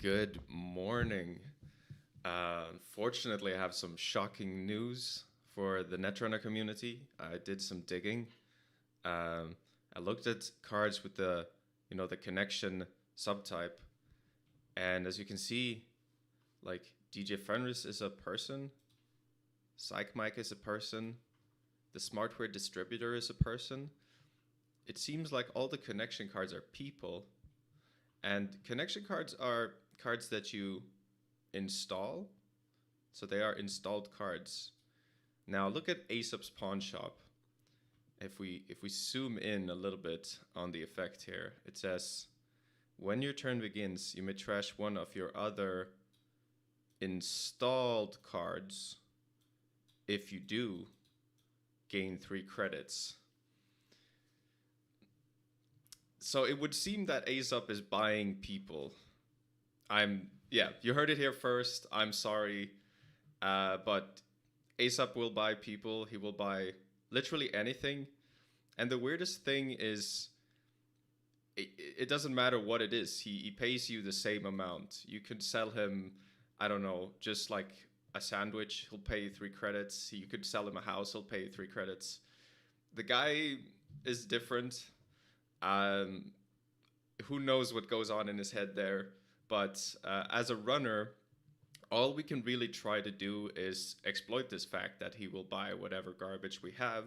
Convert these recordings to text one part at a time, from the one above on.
Good morning. Unfortunately, I have some shocking news for the Netrunner community. I did some digging. I looked at cards with the connection subtype, and as you can see, like DJ Fenris is a person, PsychMike is a person, the Smartware distributor is a person. It seems like all the connection cards are people, and connection cards are cards that you install, so they are installed cards. Now look at Aesop's Pawnshop. If we zoom in a little bit on the effect here, it says, when your turn begins, you may trash one of your other installed cards. If you do, gain 3 credits. So it would seem that Aesop is buying people. You heard it here first. I'm sorry. But Aesop will buy people. He will buy literally anything. And the weirdest thing is, it doesn't matter what it is. He pays you the same amount. You could sell him, I don't know, just like a sandwich. He'll pay you 3 credits. You could sell him a house. He'll pay you 3 credits. The guy is different. Who knows what goes on in his head there. But as a runner, all we can really try to do is exploit this fact that he will buy whatever garbage we have.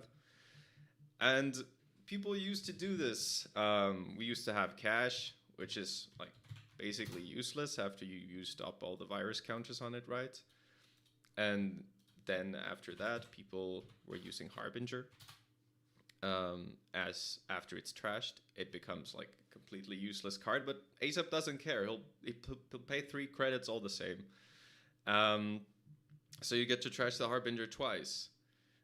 And people used to do this. We used to have cash, which is like basically useless after you used up all the virus counters on it, right? And then after that, people were using Harbinger. As after it's trashed, it becomes like a completely useless card, but Aesop doesn't care. He'll pay 3 credits all the same. So you get to trash the Harbinger twice.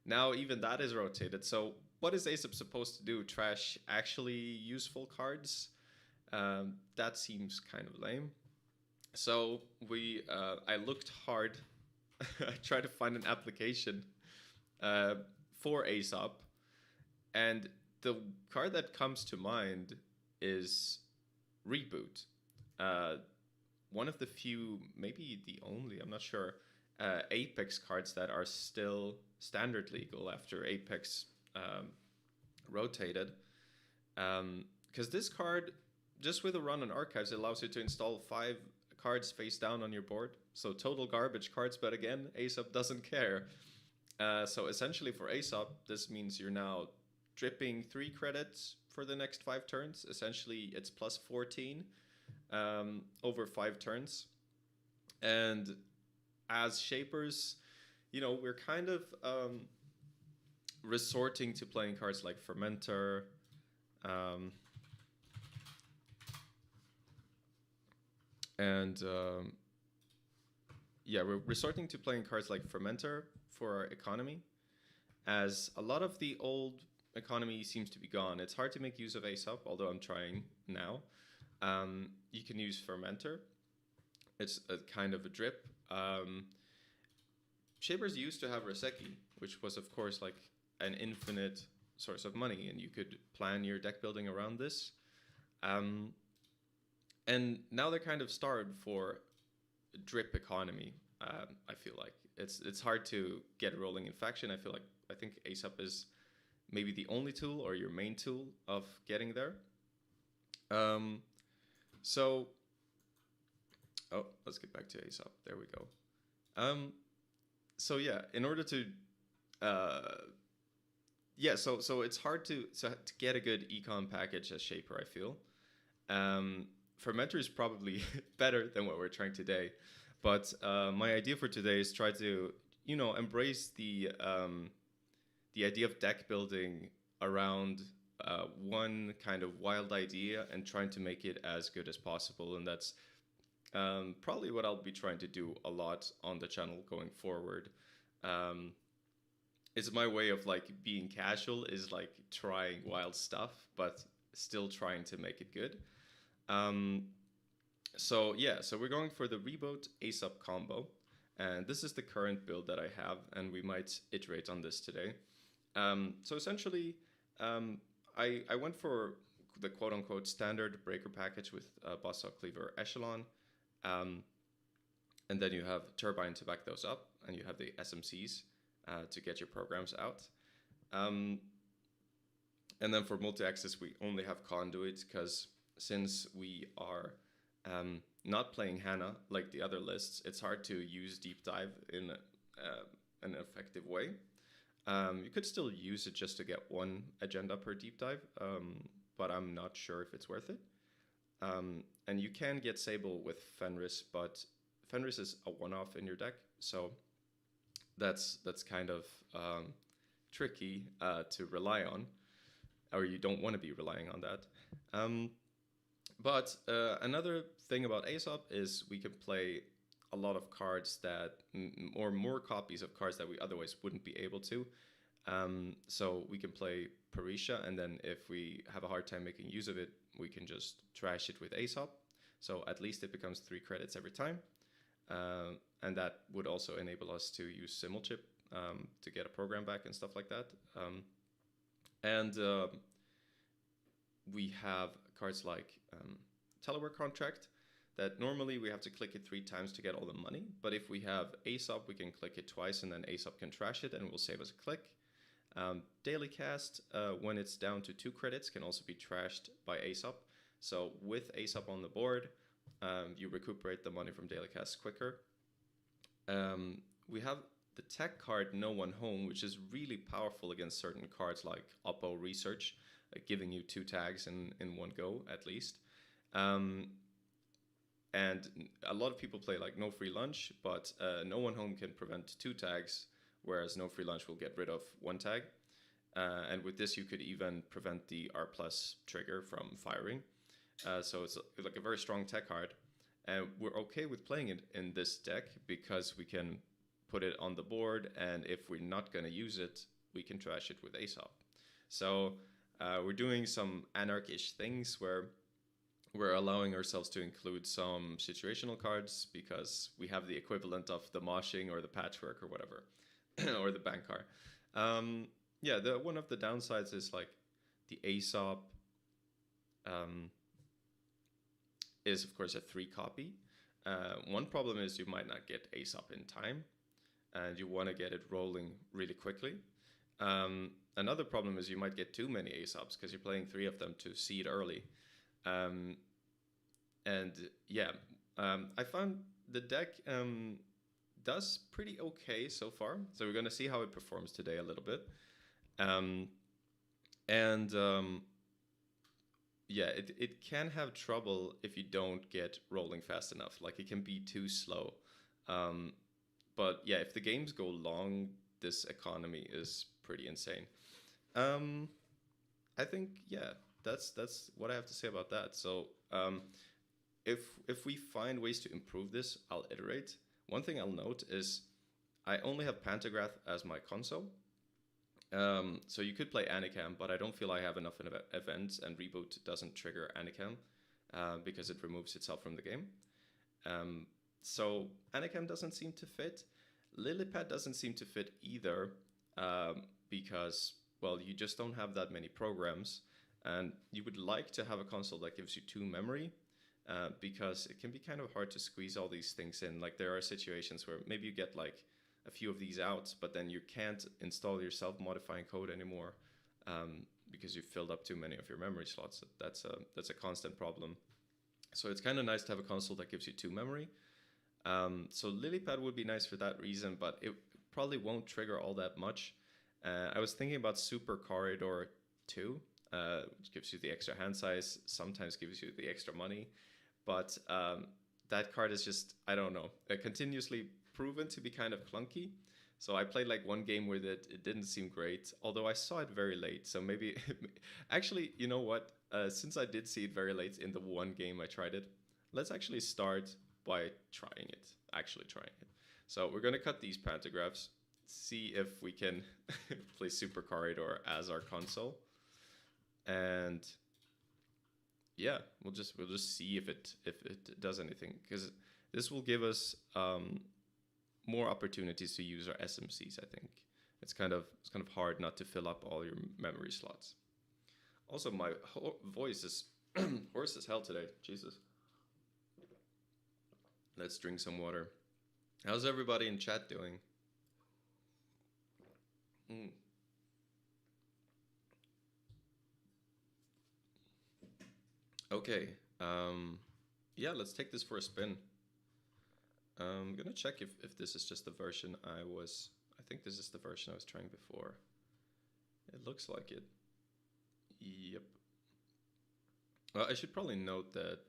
Now even that is rotated. So what is Aesop supposed to do? Trash actually useful cards? That seems kind of lame. So I looked hard. I tried to find an application for Aesop. And the card that comes to mind is Reboot. One of the few, maybe the only, I'm not sure, Apex cards that are still standard legal after Apex rotated. Because this card, just with a run on archives, it allows you to install 5 cards face down on your board. So total garbage cards, but again, Aesop doesn't care. So essentially for Aesop, this means you're now dripping 3 credits for the next 5 turns. Essentially, it's plus 14 over 5 turns. And as shapers, we're kind of resorting to playing cards like Fermenter. We're resorting to playing cards like Fermenter for our economy, as a lot of the old economy seems to be gone. It's hard to make use of Aesop, although I'm trying now. You can use Fermenter. It's a kind of a drip. Shapers used to have Raseki, which was of course like an infinite source of money, and you could plan your deck building around this. And now they're kind of starved for drip economy. I feel like it's hard to get rolling in faction. I think Aesop is maybe the only tool or your main tool of getting there. Let's get back to Aesop. There we go. In order to, so it's hard to get a good econ package as Shaper, I feel. Fermenter is probably better than what we're trying today, but my idea for today is try to, embrace the idea of deck building around one kind of wild idea and trying to make it as good as possible. And that's probably what I'll be trying to do a lot on the channel going forward. It's my way of like being casual, is like trying wild stuff, but still trying to make it good. So we're going for the Reboot Aesop combo. And this is the current build that I have, and we might iterate on this today. So essentially, I went for the quote-unquote standard breaker package with Buzzsaw, Cleaver, Echelon. And then you have Turbine to back those up, and you have the SMCs to get your programs out. And then for multi-access, we only have Conduit, because since we are not playing HANA like the other lists, it's hard to use Deep Dive in an effective way. You could still use it just to get one agenda per Deep Dive, but I'm not sure if it's worth it. And you can get Sable with Fenris, but Fenris is a one-off in your deck, so that's kind of tricky to rely on, or you don't want to be relying on that. But another thing about Aesop is we can play a lot of cards that, or more copies of cards that we otherwise wouldn't be able to. So we can play Paricia, and then if we have a hard time making use of it, we can just trash it with Aesop. So at least it becomes 3 credits every time. And that would also enable us to use Simulchip to get a program back and stuff like that. And we have cards like Telework Contract, that normally we have to click it 3 times to get all the money. But if we have Aesop, we can click it twice, and then Aesop can trash it and will save us a click. Daily Cast, when it's down to 2 credits, can also be trashed by Aesop. So with Aesop on the board, you recuperate the money from Daily Cast quicker. We have the tech card No One Home, which is really powerful against certain cards like Oppo Research, giving you 2 tags in one go at least. And a lot of people play like No Free Lunch, but No One Home can prevent 2 tags, whereas No Free Lunch will get rid of 1 tag. And with this, you could even prevent the R+ trigger from firing. So it's like a very strong tech card. And we're okay with playing it in this deck because we can put it on the board, and if we're not going to use it, we can trash it with Aesop. So we're doing some anarchish things where we're allowing ourselves to include some situational cards because we have the equivalent of the moshing or the patchwork or whatever, or the bank car. Yeah, one of the downsides is like the Aesop is of course a 3 copy. One problem is you might not get Aesop in time, and you want to get it rolling really quickly. Another problem is you might get too many Aesops because you're playing 3 of them to seed early. And yeah, I found the deck does pretty okay so far. So we're going to see how it performs today a little bit. Yeah, it can have trouble if you don't get rolling fast enough. Like it can be too slow. But yeah, if the games go long, this economy is pretty insane. I think, yeah, that's what I have to say about that. So if we find ways to improve this, I'll iterate. One thing I'll note is I only have Pantograph as my console. So you could play Anicam, but I don't feel I have enough events, and Reboot doesn't trigger Anicam because it removes itself from the game. So Anicam doesn't seem to fit. Lilypad doesn't seem to fit either because, well, you just don't have that many programs, and you would like to have a console that gives you 2 memory because it can be kind of hard to squeeze all these things in. Like there are situations where maybe you get like a few of these out, but then you can't install your self-modifying code anymore because you've filled up too many of your memory slots. That's a constant problem. So it's kind of nice to have a console that gives you 2 memory. So Lilypad would be nice for that reason, but it probably won't trigger all that much. I was thinking about Supercorridor 2, which gives you the extra hand size, sometimes gives you the extra money, but that card is just, I don't know, continuously proven to be kind of clunky. So I played like 1 game with it. It didn't seem great, although I saw it very late. So maybe, actually, you know what? Since I did see it very late in the 1 game I tried it, let's actually start by actually trying it. So we're going to cut these pantographs, see if we can play Supercorridor as our console. And yeah, we'll just see if it does anything, because this will give us more opportunities to use our SMCs. I think it's kind of hard not to fill up all your memory slots. Also, my voice is hoarse as hell today. Jesus. Let's drink some water. How's everybody in chat doing? Mm. Okay. Yeah, let's take this for a spin. I'm gonna check if this is just the version I think this is the version I was trying before. It looks like it. Yep. Well, I should probably note that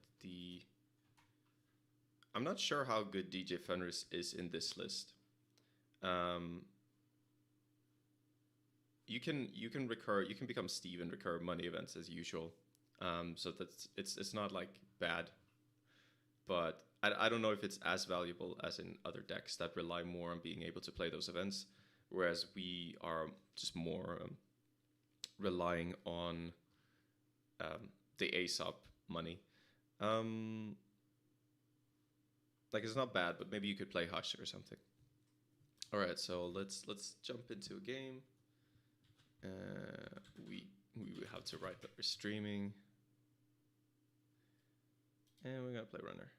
I'm not sure how good DJ Fenris is in this list. You can become Steve and recur money events as usual. So that's it's not like bad, but I don't know if it's as valuable as in other decks that rely more on being able to play those events, whereas we are just more relying on the Aesop money. Like it's not bad, but maybe you could play Hush or something. All right, so let's jump into a game. We have to write that we're streaming, and we're gonna play Runner.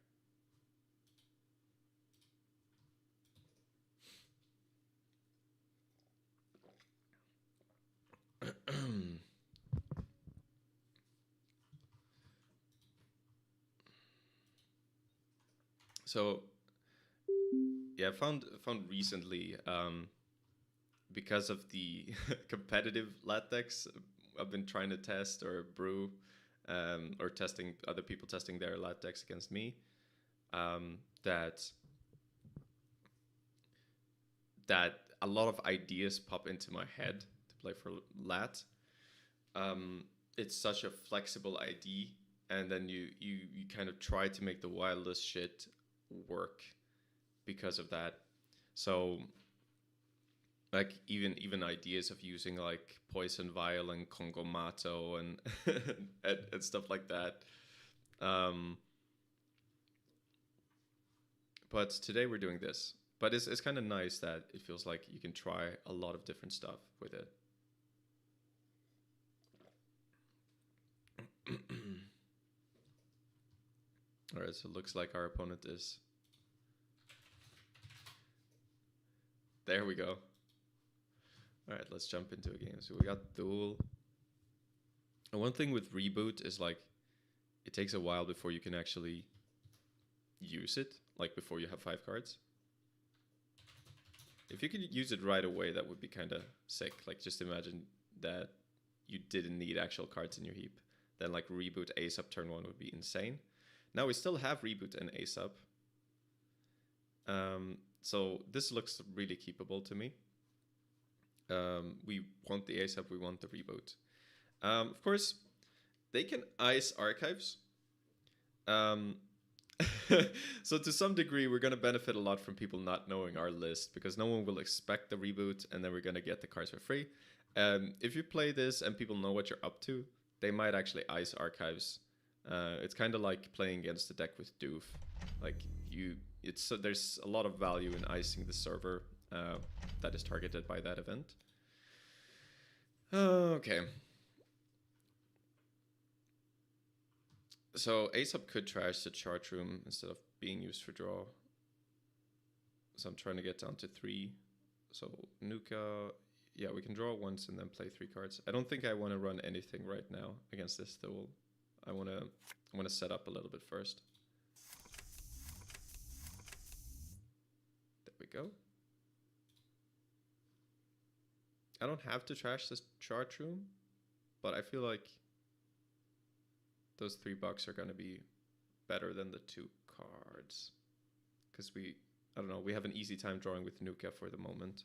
So yeah, I found recently because of the competitive lat decks I've been trying to test or brew, or testing other people testing their lat decks against me, that a lot of ideas pop into my head to play for lat. It's such a flexible ID, and then you kind of try to make the wildest shit work because of that. So like even ideas of using like Poison Vial and Congo Mato and and stuff like that. But today we're doing this. But it's kind of nice that it feels like you can try a lot of different stuff with it. All right, so it looks like our opponent is... There we go. All right, let's jump into a game. So we got Duel. And one thing with Reboot is like, it takes a while before you can actually use it, like before you have 5 cards. If you could use it right away, that would be kind of sick. Like just imagine that you didn't need actual cards in your heap. Then like Reboot Aesop turn 1 would be insane. Now we still have Reboot and Aesop. So this looks really keepable to me. We want the Aesop, we want the Reboot. Of course, they can ice archives. So to some degree, we're going to benefit a lot from people not knowing our list, because no one will expect the Reboot, and then we're going to get the cards for free. If you play this and people know what you're up to, they might actually ice archives. It's kind of like playing against the deck with Doof. Like there's a lot of value in icing the server that is targeted by that event. Okay. So Aesop could trash the chart room instead of being used for draw. So I'm trying to get down to 3. So Nuka, yeah, we can draw once and then play 3 cards. I don't think I want to run anything right now against this duel. I want to set up a little bit first. There we go. I don't have to trash this chart room, but I feel like those $3 are going to be better than the 2 cards. Because I don't know, we have an easy time drawing with Nuka for the moment.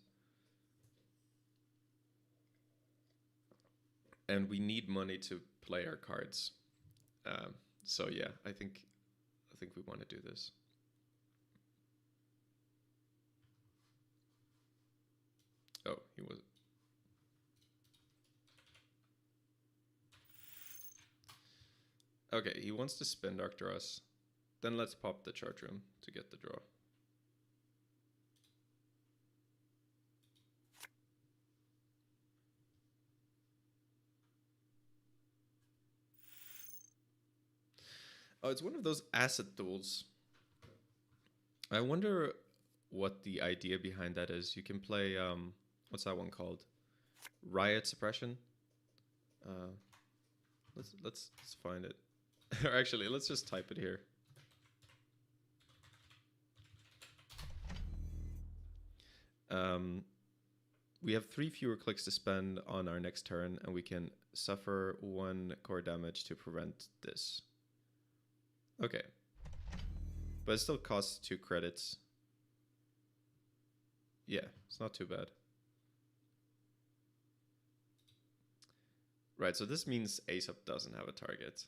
And we need money to play our cards. So yeah, I think we want to do this. Oh, he was... Okay, he wants to spin Doctor us. Then let's pop the chart room to get the draw. Oh, it's one of those asset duels I wonder what the idea behind that is. You can play what's that one called? Riot suppression. Let's find it. Or actually, let's just type it here. We have 3 fewer clicks to spend on our next turn, and we can suffer 1 core damage to prevent this. Okay. But it still costs 2 credits. Yeah, it's not too bad. Right, so this means Aesop doesn't have a target.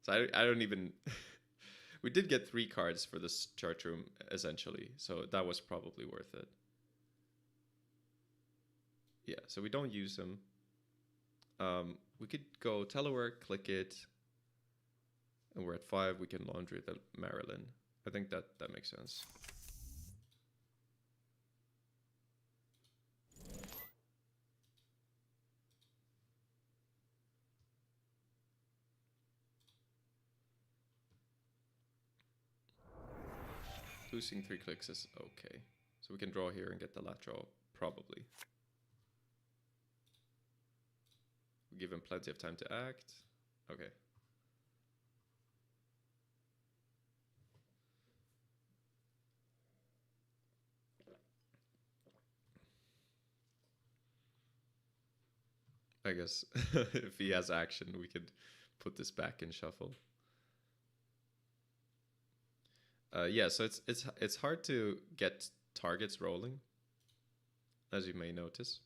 So I don't even... We did get 3 cards for this chart room, essentially, so that was probably worth it. Yeah, so we don't use them. We could go Telework, click it, and we're at 5. We can laundry the Maryland. I think that makes sense. Losing 3 clicks is okay. So we can draw here and get the lat draw, probably. We give him plenty of time to act. Okay. I guess if he has action, we could put this back in shuffle. Yeah, so it's hard to get targets rolling, as you may notice.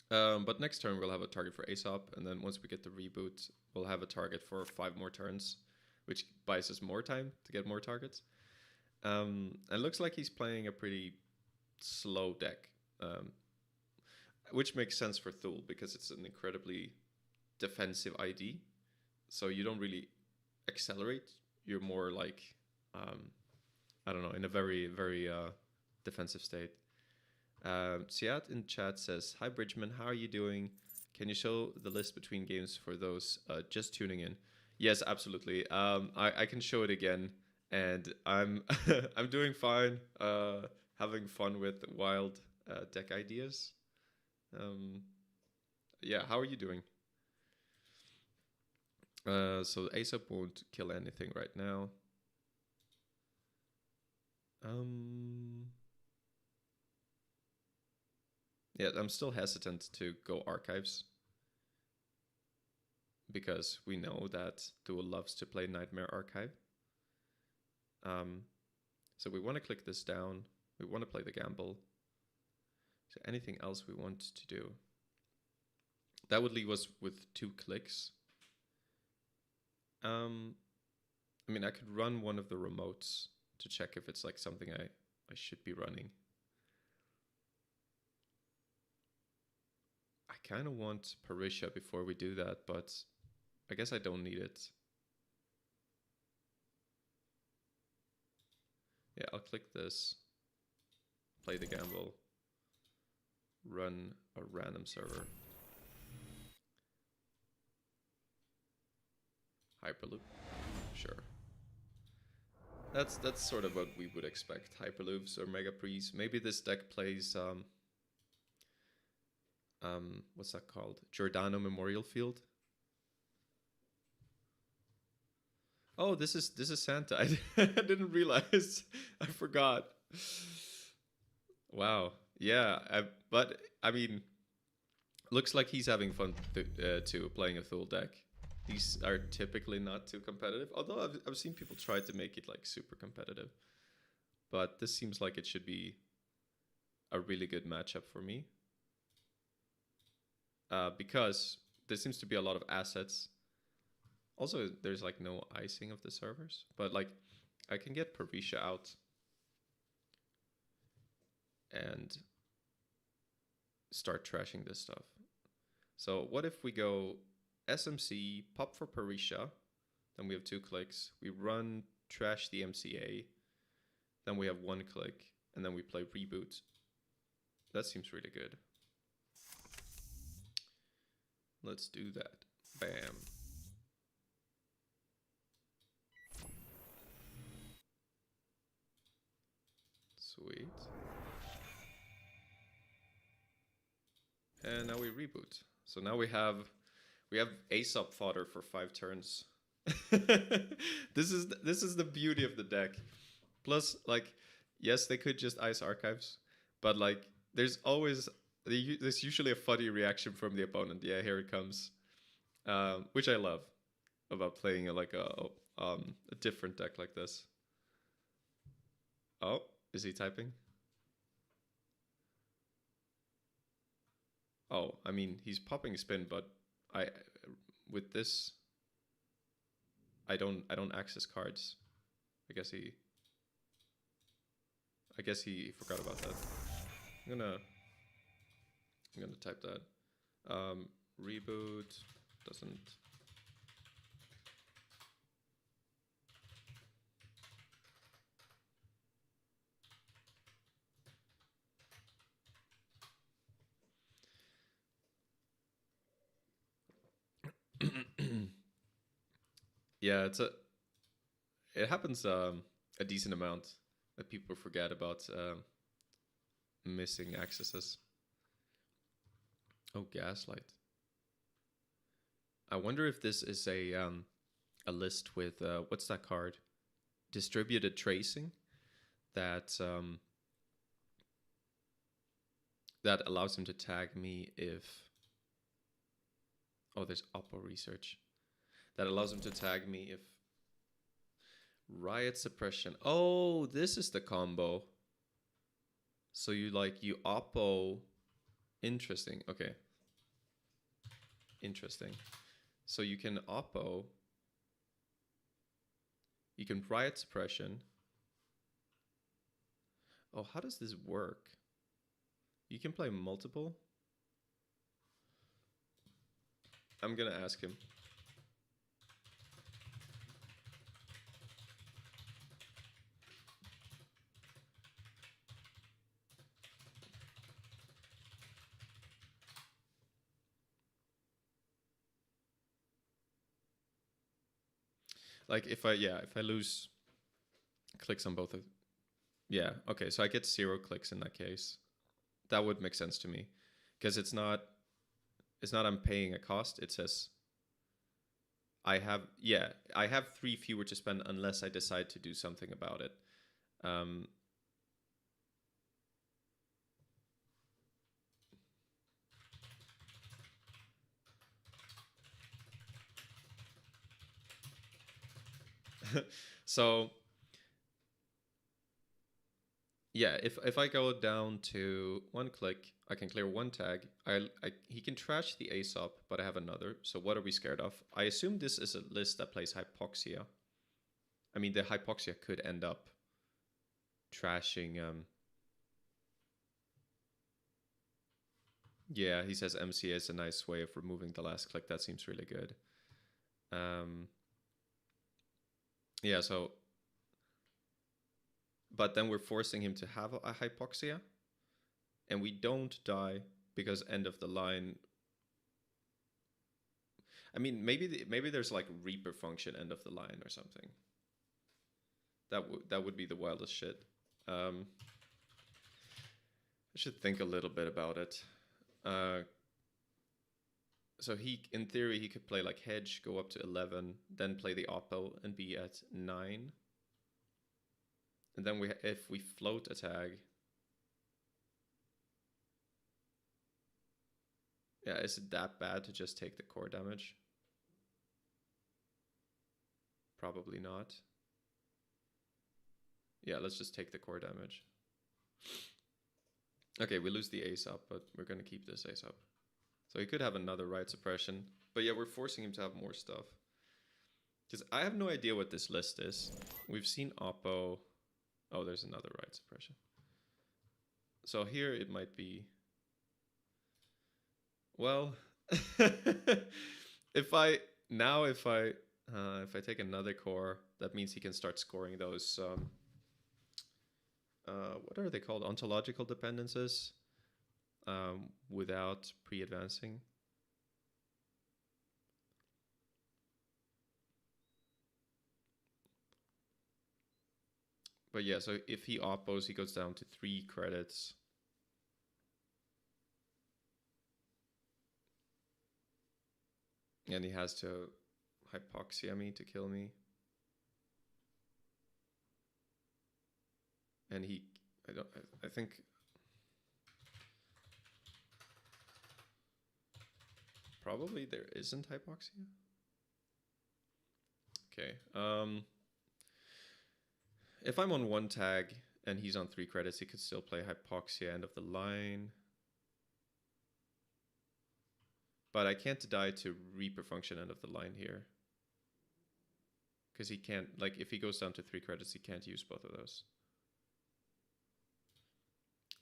But next turn we'll have a target for Aesop, and then once we get the reboot, we'll have a target for 5 more turns, which buys us more time to get more targets. And it looks like he's playing a pretty slow deck, which makes sense for Thule because it's an incredibly defensive ID. So you don't really accelerate. You're more like, I don't know, in a very, very defensive state. Siat in chat says, "Hi Bridgman, how are you doing? Can you show the list between games for those just tuning in?" Yes, absolutely. I can show it again, and I'm I'm doing fine. Having fun with wild deck ideas. Yeah, how are you doing? So Aesop won't kill anything right now. Yeah, I'm still hesitant to go archives because we know that Duel loves to play Nightmare Archive. So we want to click this down. We want to play the gamble. So anything else we want to do? That would leave us with 2 clicks. I mean, I could run one of the remotes to check if it's like something I should be running. I kind of want Paricia before we do that, but I guess I don't need it. Yeah, I'll click this, play the gamble, run a random server. Hyperloop, sure. That's sort of what we would expect. Hyperloops or Mega Prees. Maybe this deck plays what's that called? Giordano Memorial Field. Oh, this is Santa. I didn't realize. I forgot. Wow. Yeah. But I mean, looks like he's having fun too, playing a Thule deck. These are typically not too competitive, although I've seen people try to make it like super competitive. But this seems like it should be a really good matchup for me. Because there seems to be a lot of assets. Also, there's like no icing of the servers, but like I can get Paricia out and start trashing this stuff. So what if we go SMC, pop for Paricia, then we have 2 clicks. We run trash the MCA, then we have 1 click, and then we play Reboot. That seems really good. Let's do that. Bam. Sweet. And now we reboot. So now we have Aesop fodder for 5 turns. This is the beauty of the deck. Plus, like, yes, they could just ice archives, but like, there's usually a funny reaction from the opponent. Yeah, here it comes, which I love about playing a different deck like this. Oh, is he typing? Oh, I mean, he's popping spin, but with this, I don't access cards. I guess he forgot about that. I'm gonna type that. Reboot doesn't. Yeah, it happens a decent amount that people forget about missing accesses. Oh, Gaslight. I wonder if this is a list with what's that card? Distributed tracing that that allows him to tag me if. Oh, there's Oppo research. That allows him to tag me if riot suppression. Oh, this is the combo. So you Oppo. Interesting. Okay. Interesting. So you can Oppo. You can riot suppression. Oh, how does this work? You can play multiple. I'm gonna ask him. Like if I lose clicks on both of, yeah, okay, so I get 0 clicks in that case. That would make sense to me, because it's not I'm paying a cost. It says I have 3 fewer to spend unless I decide to do something about it. So yeah, if I go down to 1 click, I can clear 1 tag. He can trash the Aesop, but I have another. So what are we scared of? I assume this is a list that plays Hypoxia. I mean, the Hypoxia could end up trashing. Yeah, he says MCA is a nice way of removing the last click. That seems really good. Yeah, so. But then we're forcing him to have a Hypoxia. And we don't die because end of the line. I mean, maybe there's like Reaper function end of the line or something. That would be the wildest shit. I should think a little bit about it. So in theory, he could play like Hedge, go up to 11, then play the Oppo and be at 9. And then if we float a tag. Yeah, is it that bad to just take the core damage? Probably not. Yeah, let's just take the core damage. Okay, we lose the Aesop, but we're going to keep this Aesop. So he could have another riot suppression. But yeah, we're forcing him to have more stuff. Because I have no idea what this list is. We've seen Oppo. Oh, there's another riot suppression. So here it might be... Well, if I take another core, that means he can start scoring those... what are they called? Ontological dependencies without pre-advancing. But yeah, so if he oppos, he goes down to 3 credits. And he has to hypoxia me to kill me. And he, I think, probably there isn't hypoxia. Okay. If I'm on 1 tag and he's on 3 credits, he could still play hypoxia end of the line. But I can't die to Reaper function end of the line here. Because he can't, like, if he goes down to 3 credits, he can't use both of those.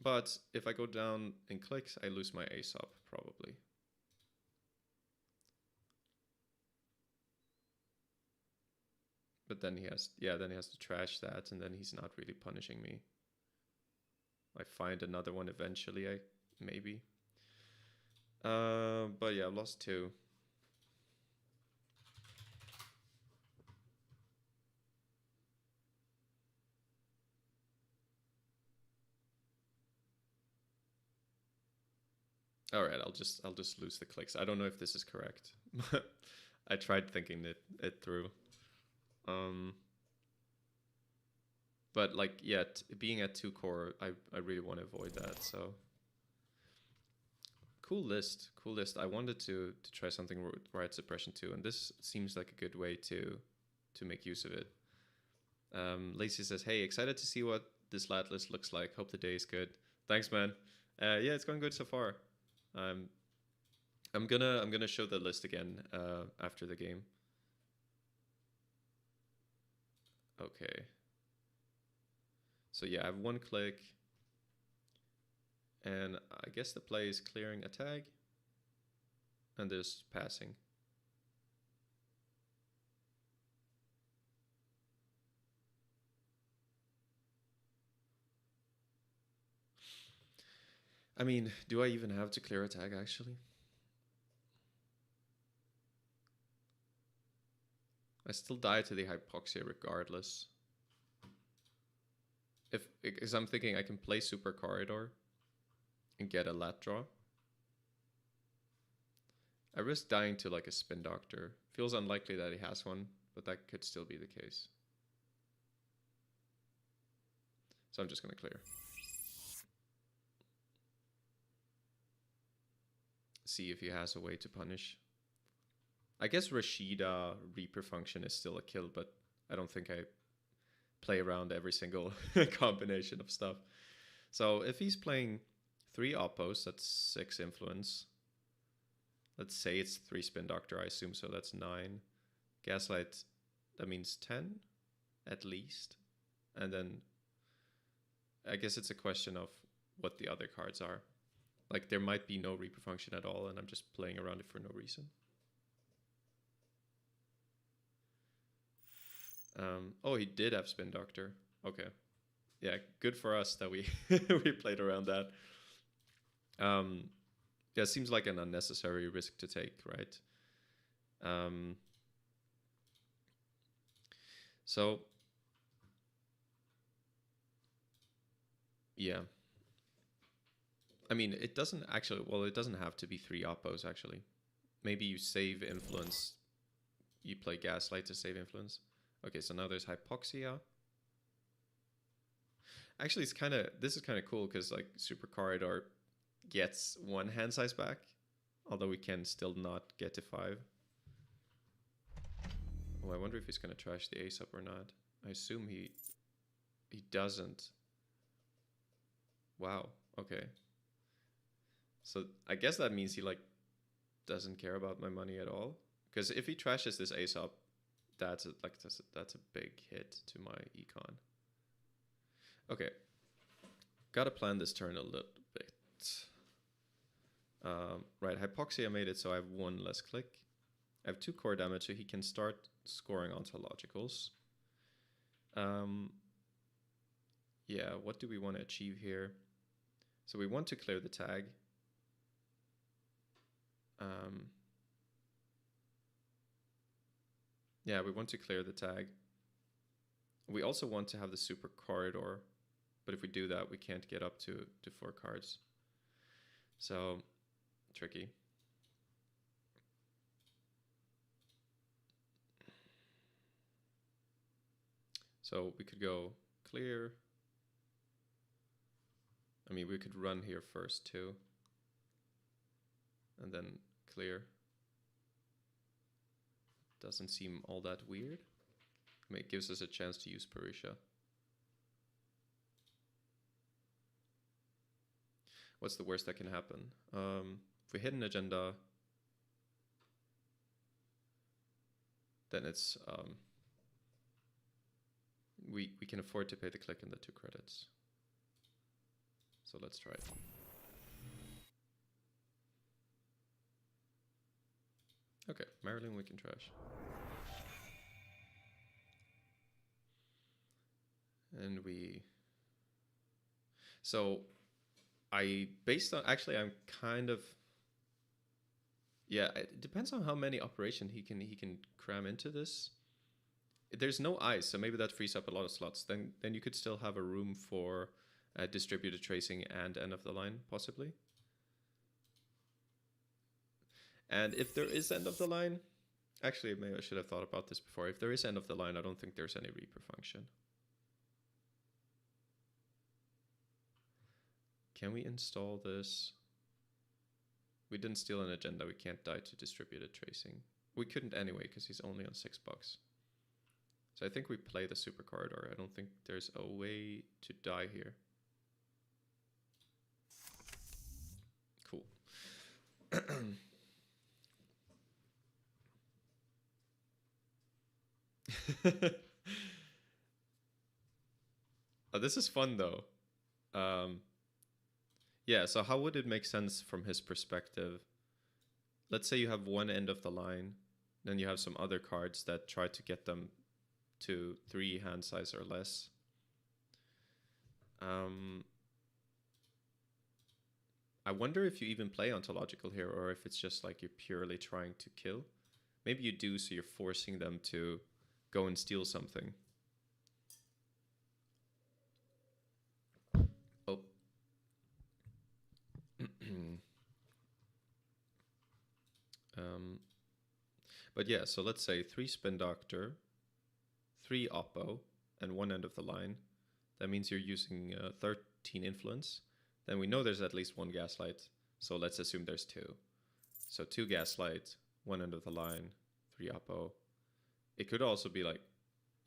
But if I go down in clicks, I lose my Aesop, probably. But then he has, then he has to trash that, and then he's not really punishing me. I find another one eventually, maybe. But yeah, I've lost 2. All right, I'll just lose the clicks. I don't know if this is correct. I tried thinking it through. But like, yeah, being at 2 core, I really want to avoid that. So cool list. I wanted to try something with riot suppression too, and this seems like a good way to make use of it. Lacey says, "Hey, excited to see what this lat list looks like. Hope the day is good." Thanks, man. Yeah, it's going good so far. I'm gonna show the list again after the game. Okay. So yeah, I have 1 click, and I guess the play is clearing a tag, and there's passing. I mean, do I even have to clear a tag actually? I still die to the hypoxia regardless. Because I'm thinking I can play Supercorridor and get a lat draw. I risk dying to like a spin doctor. Feels unlikely that he has one, but that could still be the case. So I'm just gonna clear. See if he has a way to punish. I guess Rashida Reaper function is still a kill, but I don't think I play around every single combination of stuff. So if he's playing 3 oppos, that's 6 influence. Let's say it's 3 spin doctor, I assume, so that's 9. Gaslight, that means 10 at least. And then I guess it's a question of what the other cards are. Like there might be no Reaper function at all, and I'm just playing around it for no reason. Oh, he did have spin doctor. Okay, yeah, good for us that we we played around that. Yeah, seems like an unnecessary risk to take, right? So yeah, I mean, it doesn't actually. Well, it doesn't have to be 3 oppos actually. Maybe you save influence. You play Gaslight to save influence. Okay, so now there's hypoxia. Actually, this is kind of cool because like Supercorridor gets 1 hand size back, although we can still not get to 5. Oh, I wonder if he's gonna trash the Aesop or not. I assume he doesn't. Wow. Okay. So I guess that means he like doesn't care about my money at all. Because if he trashes this Aesop, that's a big hit to my econ. Okay, gotta plan this turn a little bit. Right, hypoxia made it so I have 1 less click. I have 2 core damage, so he can start scoring ontologicals. Yeah, what do we want to achieve here? So we want to clear the tag. Yeah, we want to clear the tag. We also want to have the Supercorridor, but if we do that, we can't get up to 4 cards. So, tricky. So we could go clear. I mean, we could run here first too. And then clear. Doesn't seem all that weird. I mean, it gives us a chance to use Paricia. What's the worst that can happen? If we hit an agenda, then it's we can afford to pay the click and the 2 credits. So let's try it. Okay, Marilyn we can trash. And we... So, based on... Actually, I'm kind of... Yeah, it depends on how many operation he can cram into this. There's no ice, so maybe that frees up a lot of slots. Then you could still have a room for distributed tracing and end of the line, possibly. And if there is end of the line, actually, maybe I should have thought about this before. If there is end of the line, I don't think there's any Reaper function. Can we install this? We didn't steal an agenda. We can't die to distributed tracing. We couldn't anyway, because he's only on $6. So I think we play the Supercorridor. I don't think there's a way to die here. Cool. Oh, this is fun though. Yeah, so how would it make sense from his perspective? Let's say you have one end of the line, then you have some other cards that try to get them to 3 hand size or less. I wonder if you even play ontological here, or if it's just like you're purely trying to kill. Maybe you do, so you're forcing them to go and steal something. Oh. But yeah, so let's say 3 Spin Doctor, 3 Oppo, and 1 end of the line. That means you're using 13 influence. Then we know there's at least 1 Gaslight, so let's assume there's 2. So 2 Gaslight, 1 end of the line, 3 Oppo. It could also be like,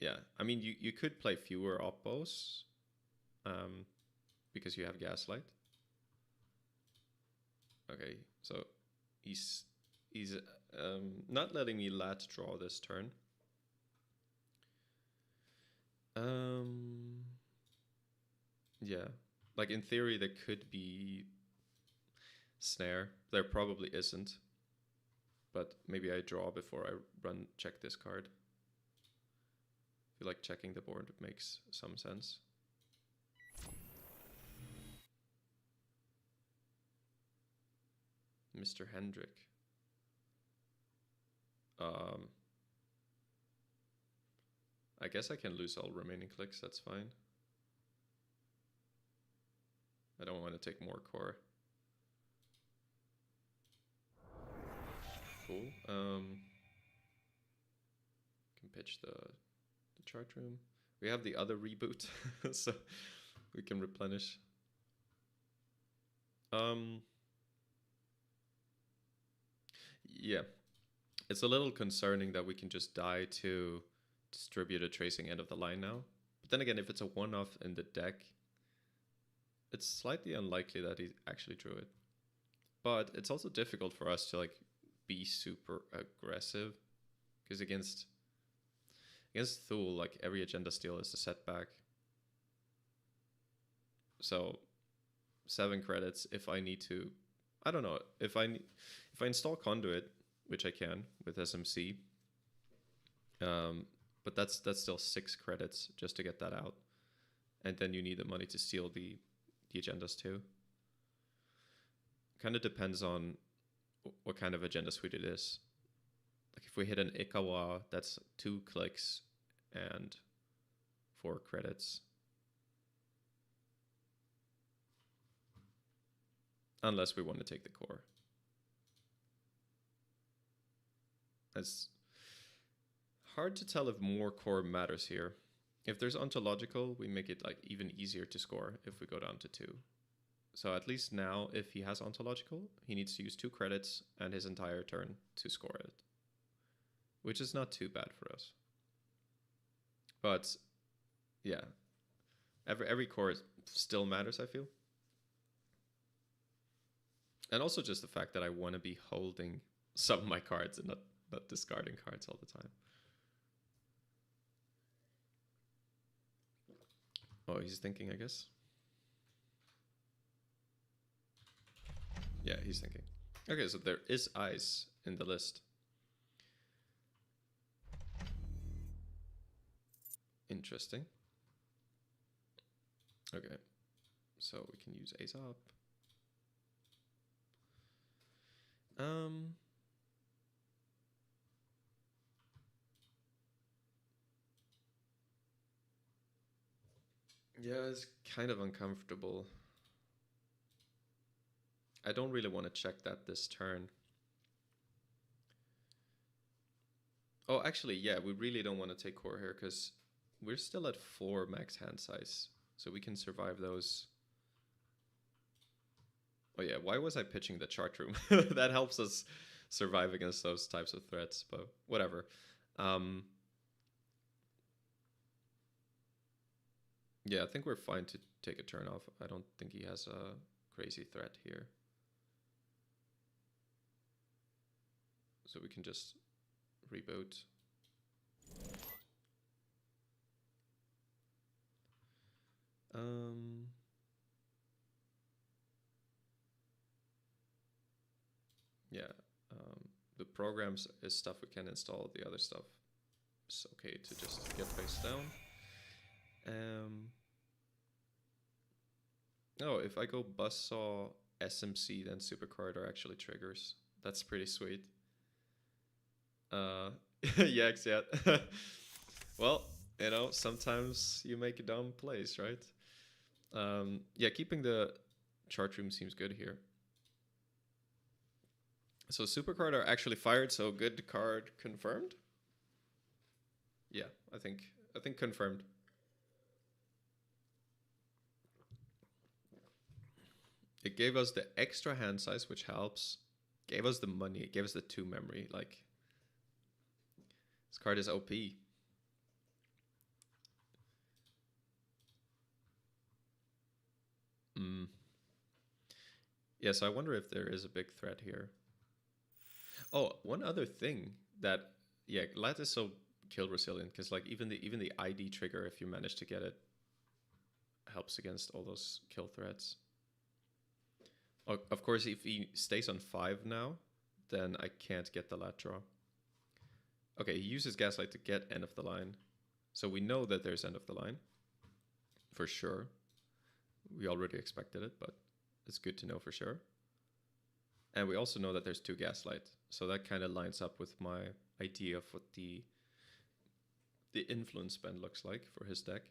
yeah, I mean, you could play fewer Oppos because you have Gaslight. Okay, so he's not letting me Lat draw this turn. Yeah, like in theory there could be snare. There probably isn't, but maybe I draw before I check this card. I feel like checking the board makes some sense. Mr. Hendrick. I guess I can lose all remaining clicks, that's fine. I don't want to take more core. Cool. Can pitch the chart room. We have the other reboot, so we can replenish. Yeah, it's a little concerning that we can just die to distributed tracing end of the line now. But then again, if it's a one-off in the deck, it's slightly unlikely that he actually drew it. But it's also difficult for us to like be super aggressive, because against Thule, like every agenda steal is a setback. So 7 credits if I need to. I don't know if I install Conduit, which I can with SMC. But that's still 6 credits just to get that out, and then you need the money to steal the agendas too. Kind of depends on what kind of agenda suite it is. Like if we hit an Ikawa, that's 2 clicks and 4 credits. Unless we want to take the core. It's hard to tell if more core matters here. If there's ontological, we make it like even easier to score if we go down to 2. So at least now, if he has ontological, he needs to use 2 credits and his entire turn to score it. Which is not too bad for us. But yeah, every core still matters, I feel. And also just the fact that I want to be holding some of my cards and not discarding cards all the time. Oh, he's thinking, I guess. Yeah, he's thinking. Okay, so there is ice in the list. Interesting. Okay, so we can use Aesop. Yeah, it's kind of uncomfortable. I don't really want to check that this turn. Oh, actually, yeah, we really don't want to take core here because we're still at 4 max hand size. So we can survive those. Oh yeah, why was I pitching the chart room? That helps us survive against those types of threats, but whatever. Yeah, I think we're fine to take a turn off. I don't think he has a crazy threat here. So we can just reboot. Yeah, the programs is stuff we can install. The other stuff is okay to just get face down. Oh, if I go Buzzsaw SMC, then Supercorridor actually triggers. That's pretty sweet. Yaks, yeah. Well, you know, sometimes you make a dumb place, right? Yeah, keeping the chart room seems good here. So Supercorridor actually fired, so good card confirmed. Yeah, I think confirmed. It gave us the extra hand size, which helps. Gave us the money. It gave us the 2 memory. Like, this card is OP. Yeah, so I wonder if there is a big threat here. Oh, one other thing that, yeah, Lat is so kill resilient because like even the ID trigger, if you manage to get it, helps against all those kill threats. Of course, if he stays on 5 now, then I can't get the Lat draw. Okay, he uses Gaslight to get end of the line. So we know that there's end of the line. For sure. We already expected it, but it's good to know for sure. And we also know that there's 2 Gaslight. So that kind of lines up with my idea of what the influence spend looks like for his deck.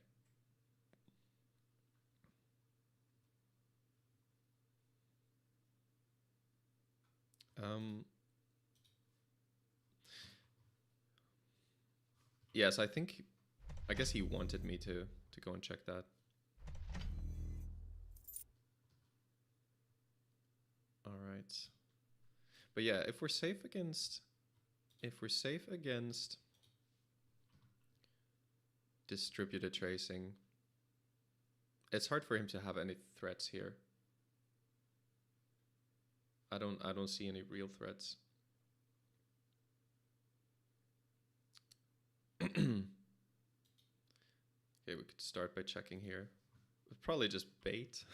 Yes, I guess he wanted me to go and check that. All right. But yeah, if we're safe against distributed tracing, it's hard for him to have any threats here. I don't see any real threats. Okay, we could start by checking here. Probably just bait.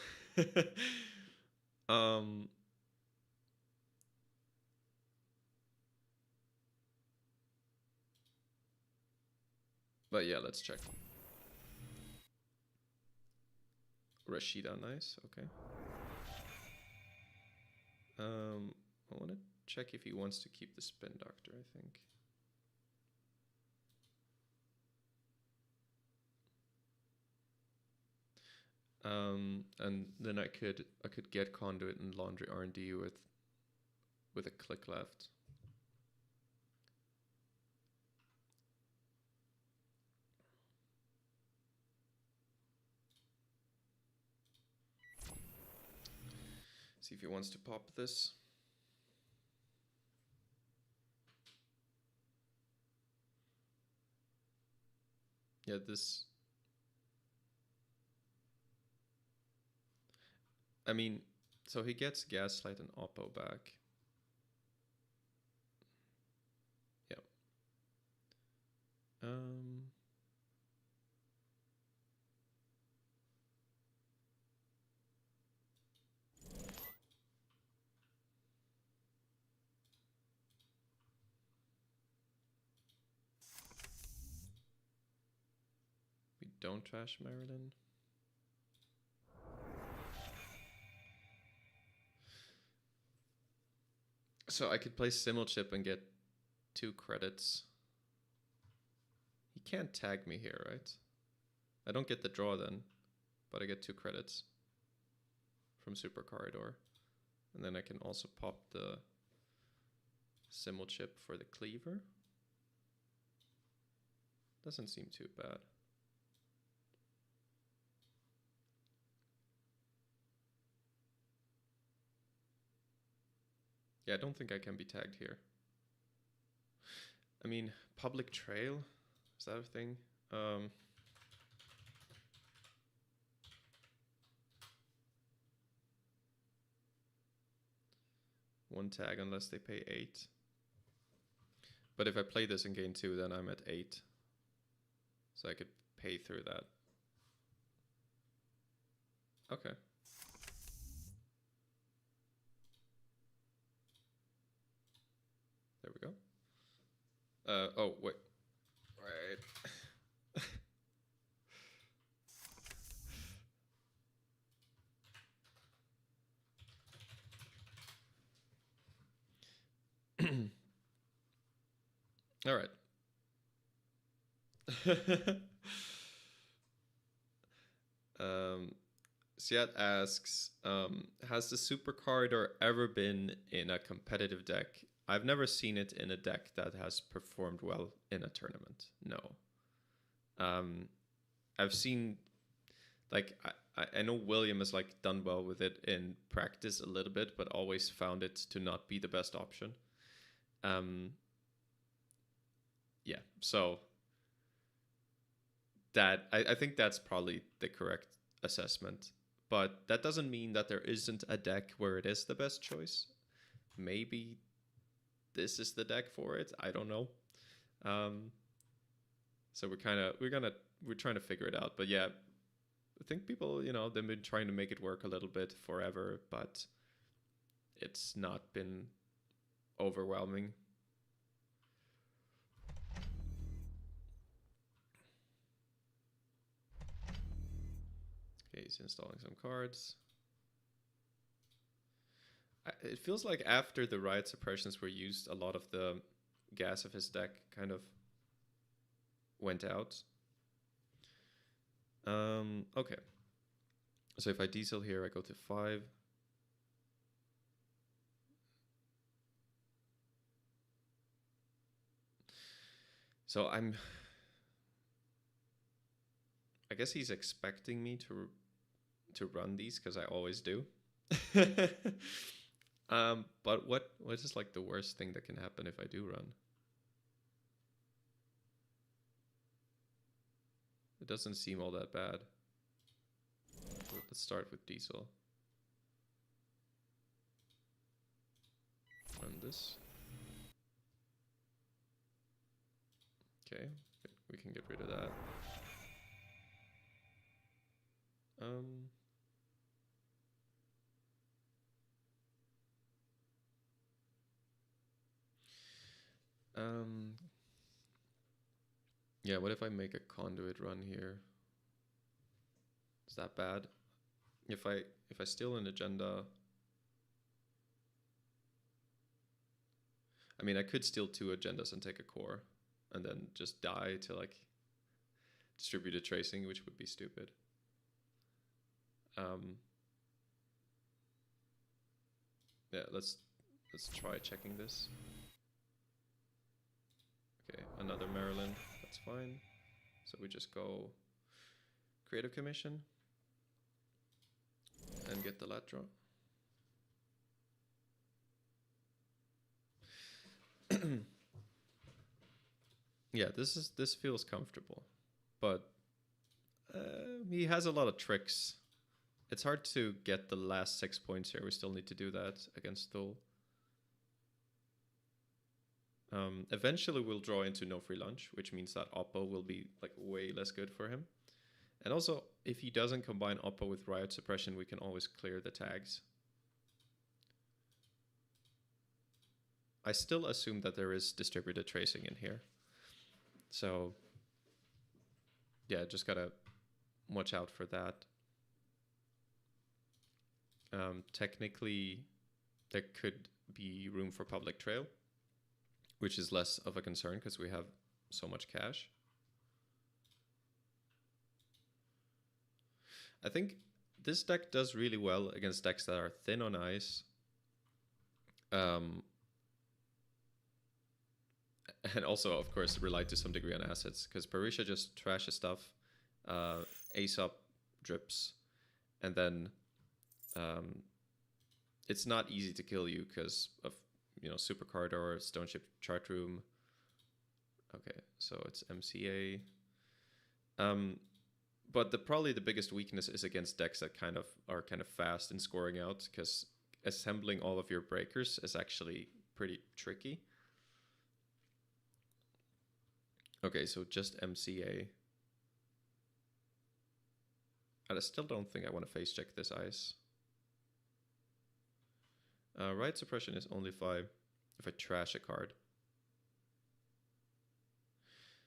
But yeah, let's check. Rashida, nice, okay. I want to check if he wants to keep the Spin Doctor, I think. And then I could get Conduit and Laundry R&D with a click left. See if he wants to pop this. Yeah, this. I mean, so he gets Gaslight and Oppo back. Yeah. We don't trash Maryland. So I could play Simulchip and get 2 credits. He can't tag me here, right? I don't get the draw then, but I get 2 credits from Supercorridor. And then I can also pop the Simulchip for the Cleaver. Doesn't seem too bad. Yeah, I don't think I can be tagged here. I mean, public trail, is that a thing? One tag unless they pay 8. But if I play this in game 2, then I'm at 8. So I could pay through that. Okay. There we go. Oh, wait. Right. All right. Siat asks, has the Supercorridor ever been in a competitive deck? I've never seen it in a deck that has performed well in a tournament. No. I've seen, like, I know William has like done well with it in practice a little bit, but always found it to not be the best option. Yeah, so that I think that's probably the correct assessment. But that doesn't mean that there isn't a deck where it is the best choice. Maybe this is the deck for it. I don't know. So we're trying to figure it out. But yeah, I think people, you know, they've been trying to make it work a little bit forever, but it's not been overwhelming. Okay, he's installing some cards. It feels like after the riot suppressions were used, a lot of the gas of his deck kind of went out. Okay. So if I diesel here, I go to 5. So I guess he's expecting me to run these because I always do. But what is like the worst thing that can happen if I do run? It doesn't seem all that bad. Let's start with diesel. Run this. Okay, we can get rid of that. Yeah, what if I make a conduit run here? Is that bad? If I steal an agenda, I mean, I could steal 2 agendas and take a core, and then just die to like distributed tracing, which would be stupid. Yeah, let's try checking this. Okay, another Maryland, that's fine. So we just go Creative Commission and get the lat draw. Yeah, this feels comfortable, but he has a lot of tricks. It's hard to get the last 6 points here. We still need to do that against Thule. Eventually we'll draw into no free lunch, which means that Oppo will be like way less good for him. And also, if he doesn't combine Oppo with Riot Suppression, we can always clear the tags. I still assume that there is distributed tracing in here. So, yeah, just gotta watch out for that. Technically, there could be room for public trail, which is less of a concern because we have so much cash. I think this deck does really well against decks that are thin on ice. And also, of course, rely to some degree on assets, because Paricia just trashes stuff. Aesop drips, and then it's not easy to kill you because of, you know, Supercorridor, Stoneship chart room. Okay, so it's MCA. But probably the biggest weakness is against decks that are kind of fast in scoring out, because assembling all of your breakers is actually pretty tricky. Okay, so just MCA. And I still don't think I want to face check this ice. Right suppression is only if I trash a card.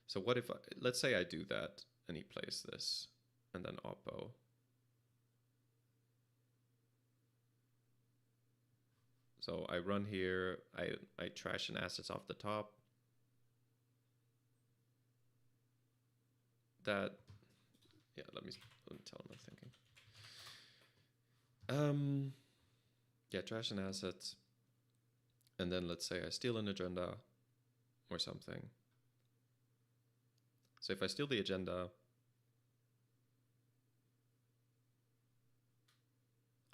So what if let's say I do that and he plays this and then Oppo. So I run here, I trash an assets off the top. That, yeah, let me tell him I'm thinking. Yeah, trash an asset, and then let's say I steal an agenda or something. So if I steal the agenda,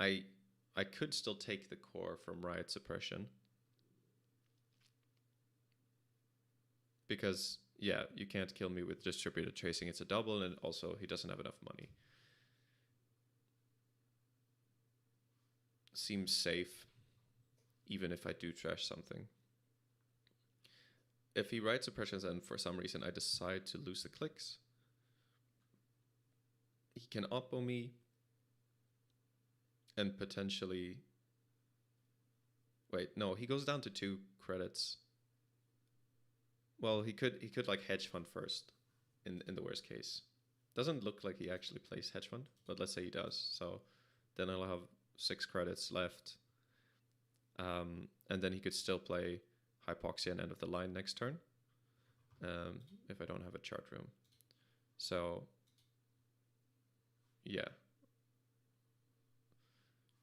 I could still take the core from Riot Suppression, because yeah, you can't kill me with distributed tracing. It's a double, and also he doesn't have enough money. Seems safe, even if I do trash something. If he Riot Suppressions and for some reason I decide to lose the clicks, he can Oppo me and potentially... Wait, no, he goes down to 2 credits. Well, he could like hedge fund first in the worst case. Doesn't look like he actually plays hedge fund, but let's say he does. So then I'll have 6 credits left. And then he could still play Hypoxia and End of the Line next turn, if I don't have a chart room. So yeah.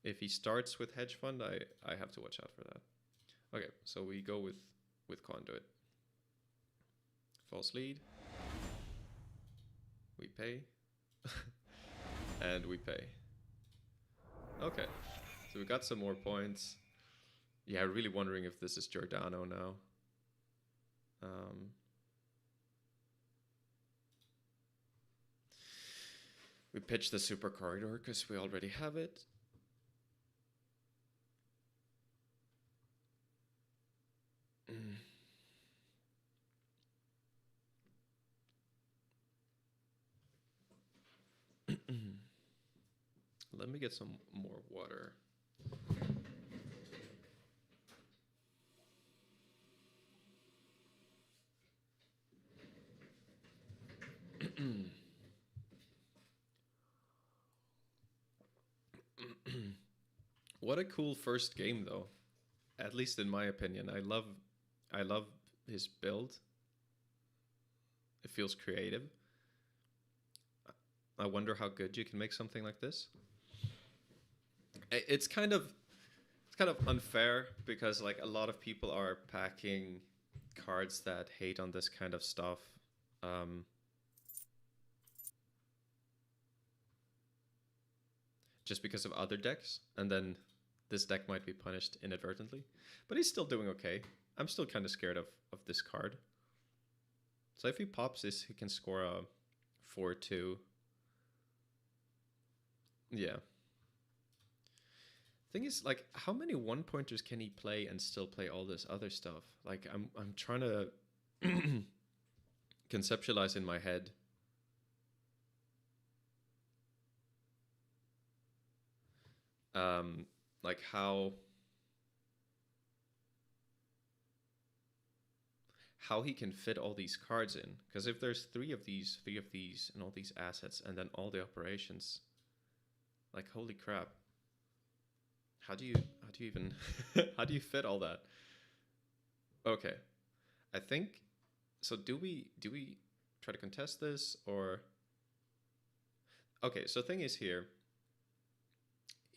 If he starts with hedge fund, I have to watch out for that. Okay, so we go with Conduit. False lead. We pay. And we pay. Okay, so we got some more points. Yeah, really wondering if this is Giordano now. We pitch the Supercorridor because we already have it. Let me get some more water. What a cool first game, though. At least in my opinion. I love his build. It feels creative. I wonder how good you can make something like this. it's kind of unfair because like a lot of people are packing cards that hate on this kind of stuff. Just because of other decks, and then this deck might be punished inadvertently. But he's still doing okay. I'm still kind of scared of this card. So if he pops this, he can score a 4-2. Yeah. Thing is, like, how many one-pointers can he play and still play all this other stuff? Like, I'm trying to conceptualize in my head. Like how he can fit all these cards in, because if there's three of these, and all these assets, and then all the operations, like holy crap! How do you even how do you fit all that? Okay, I think so. Do we try to contest this or? Okay, so thing is here.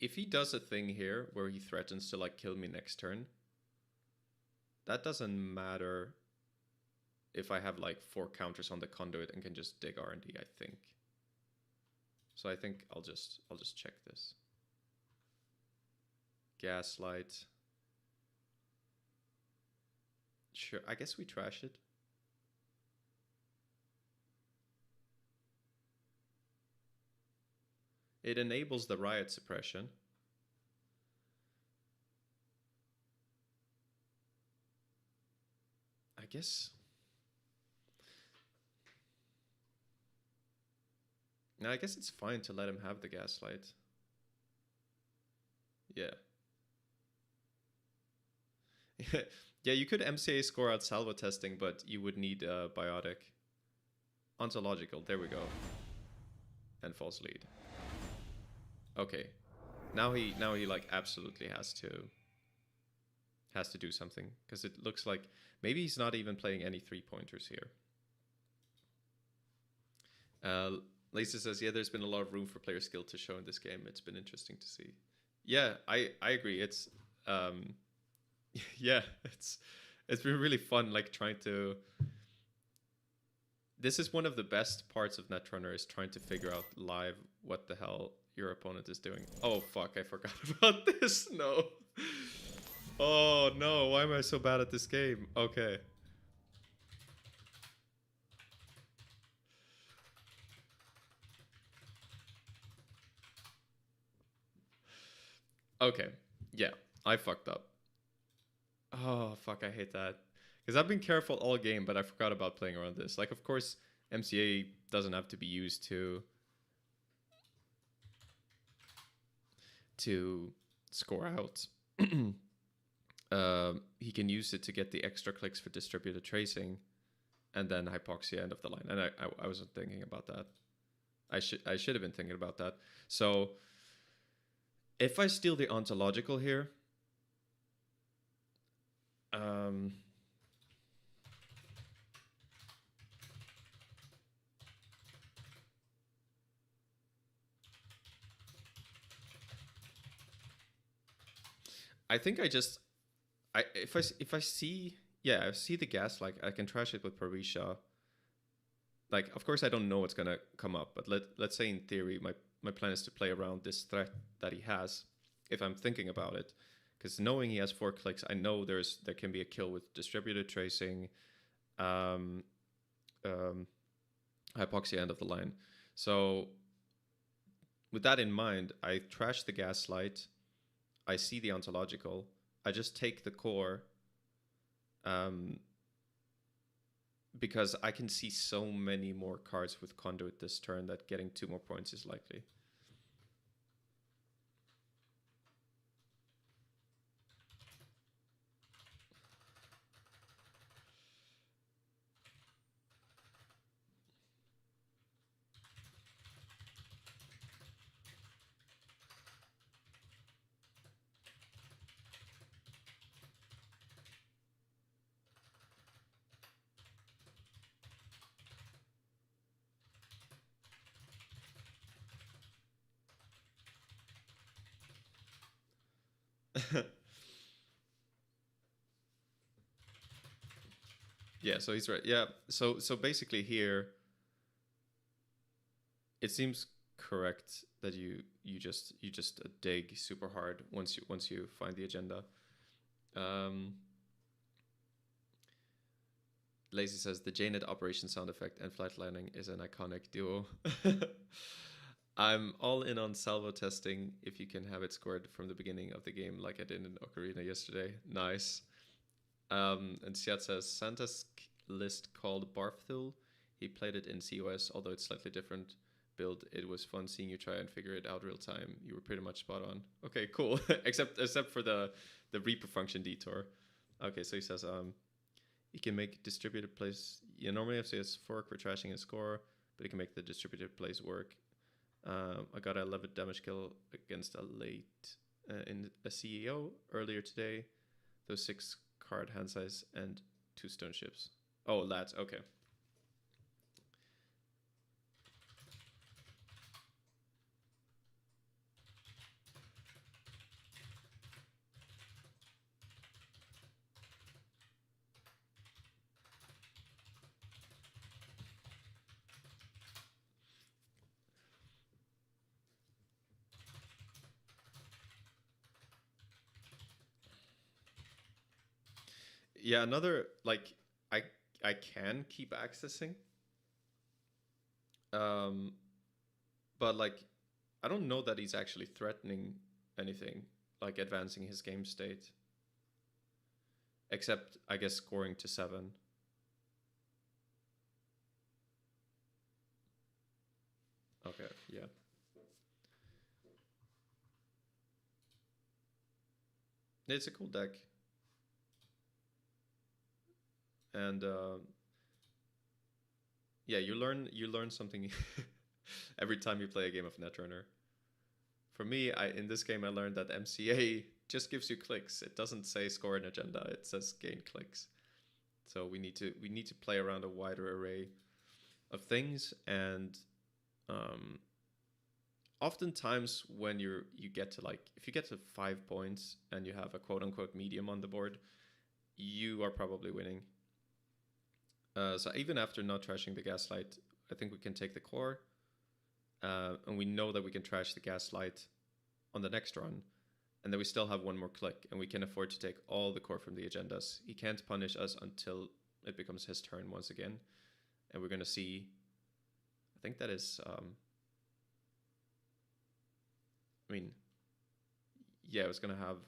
If he does a thing here where he threatens to like kill me next turn, that doesn't matter if I have like 4 counters on the Conduit and can just dig R&D, I think. So I think I'll just check this. Gaslight. Sure, I guess we trash it. It enables the riot suppression. I guess. Now, I guess it's fine to let him have the gaslight. Yeah. Yeah, you could MCA score out salvo testing, but you would need biotic. Ontological, there we go. And false lead. Okay, now he like absolutely has to do something, because it looks like maybe he's not even playing any 3-pointers here. Lisa says, yeah, there's been a lot of room for player skill to show in this game. It's been interesting to see. Yeah, I agree. It's yeah, it's been really fun, like trying to. This is one of the best parts of Netrunner, is trying to figure out live what the hell your opponent is doing. Oh fuck, I forgot about this. No. Oh no, why am I so bad at this game? Okay. Okay, yeah, I fucked up. Oh fuck, I hate that. Because I've been careful all game, but I forgot about playing around this. Like, of course, MCA doesn't have to be used to score out. He can use it to get the extra clicks for distributed tracing, and then hypoxia end of the line. And I wasn't thinking about that. I should have been thinking about that. So if I steal the ontological here, I think if I see the gas, like I can trash it with Paricia. Like, of course I don't know what's gonna come up, but let's say in theory my plan is to play around this threat that he has, if I'm thinking about it. Because knowing he has 4 clicks, I know there can be a kill with distributed tracing, hypoxia end of the line. So with that in mind, I trash the gaslight. I see the ontological. I just take the core, because I can see so many more cards with Conduit this turn that getting 2 more points is likely. Yeah, so he's right. Yeah, so basically here, it seems correct that you just dig super hard once you find the agenda. Um, Lazy says the JNet operation sound effect and flight landing is an iconic duo. I'm all in on salvo testing if you can have it scored from the beginning of the game like I did in Ocarina yesterday. Nice. And Siat says Santa's list called Barfthul. He played it in COS, although it's slightly different build. It was fun seeing you try and figure it out real time. You were pretty much spot on. Okay, cool. except for the Reaper function detour. Okay, so he says you can make distributed plays. Yeah, normally FCS fork for trashing and score, but you can make the distributed plays work. I got a 11 damage kill against a late in a CEO earlier today. Those 6 card hand size and 2 Stoneships. Oh, Lat, okay. Yeah, another like I can keep accessing. But like I don't know that he's actually threatening anything, like advancing his game state. Except I guess scoring to 7. Okay, yeah. It's a cool deck. And yeah, you learn something every time you play a game of Netrunner. For me, in this game I learned that MCA just gives you clicks. It doesn't say score an agenda. It says gain clicks. So we need to play around a wider array of things, and oftentimes when you get to like, if you get to 5 points and you have a quote unquote medium on the board, you are probably winning. So even after not trashing the Gaslight, I think we can take the core, and we know that we can trash the Gaslight on the next run, and then we still have 1 more click, and we can afford to take all the core from the agendas. He can't punish us until it becomes his turn once again, and we're going to see, I think that is, I mean, yeah, it's going to have,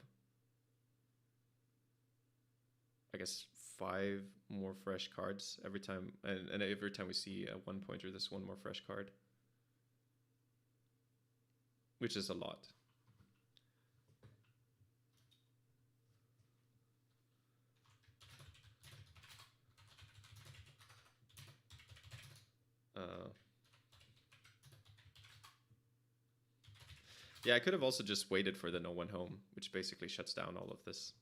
I guess, 5 more fresh cards every time, and every time we see a 1 pointer, there's 1 more fresh card, which is a lot. Yeah, I could have also just waited for the no one home, which basically shuts down all of this.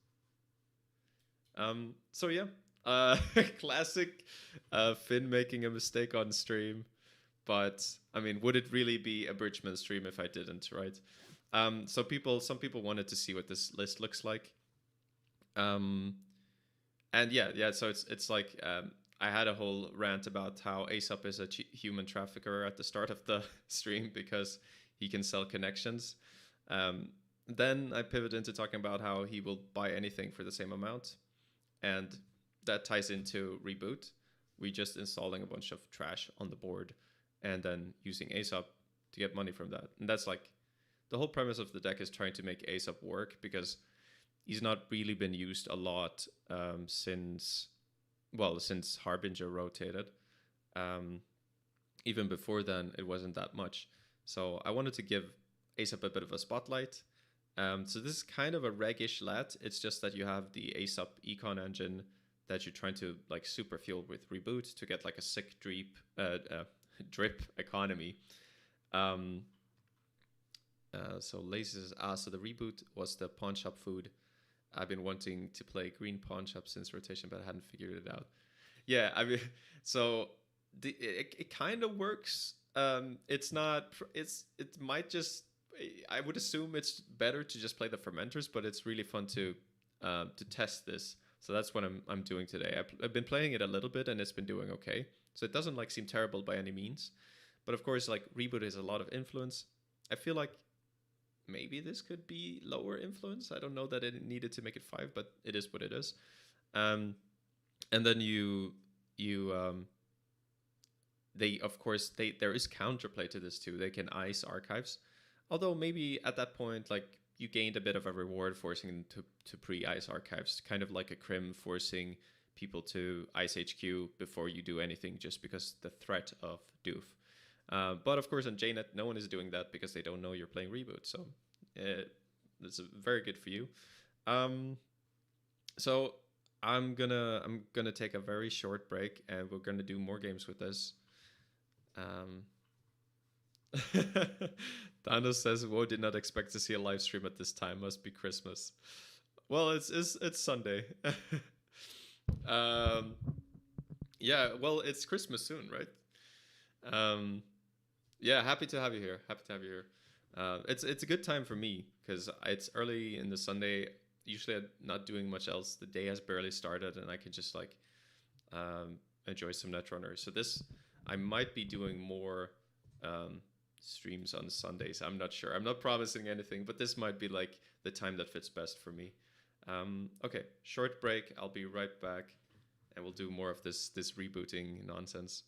So yeah, classic Finn making a mistake on stream. But I mean, would it really be a Bridgman stream if I didn't, right? Some people wanted to see what this list looks like. And yeah. So it's like I had a whole rant about how Aesop is a human trafficker at the start of the stream because he can sell connections. Then I pivot into talking about how he will buy anything for the same amount. And that ties into Reboot. We just installing a bunch of trash on the board and then using Aesop to get money from that. And that's like the whole premise of the deck is trying to make Aesop work, because he's not really been used a lot since Harbinger rotated. Even before then, it wasn't that much. So I wanted to give Aesop a bit of a spotlight. So this is kind of a reg-ish Lat. It's just that you have the Aesop econ engine that you're trying to like super fuel with Reboot to get like a sick drip economy. So Lazy says, so the Reboot was the Pawnshop food. I've been wanting to play green Pawnshop since rotation, but I hadn't figured it out. Yeah, I mean, so it kind of works. It might just, I would assume it's better to just play the fermenters, but it's really fun to test this. So that's what I'm doing today. I've been playing it a little bit and it's been doing okay. So it doesn't like seem terrible by any means. But of course, like Reboot is a lot of influence. I feel like maybe this could be lower influence. I don't know that it needed to make it 5, but it is what it is. And then there is counterplay to this too. They can ice archives. Although maybe at that point, like, you gained a bit of a reward forcing them to pre-ice archives, kind of like a crim forcing people to ice HQ before you do anything just because the threat of doof. But of course on JNet, no one is doing that because they don't know you're playing Reboot. So that's very good for you. So I'm gonna take a very short break and we're gonna do more games with this. Thanos says, "Whoa, did not expect to see a live stream at this time. Must be Christmas." Well, it's Sunday. Yeah, well, it's Christmas soon, right? Yeah, happy to have you here. It's a good time for me because it's early in the Sunday. Usually I'm not doing much else. The day has barely started and I can just like enjoy some Netrunner. So I might be doing more streams on Sundays. I'm not sure. I'm not promising anything, but this might be like the time that fits best for me. Okay, short break. I'll be right back and we'll do more of this rebooting nonsense.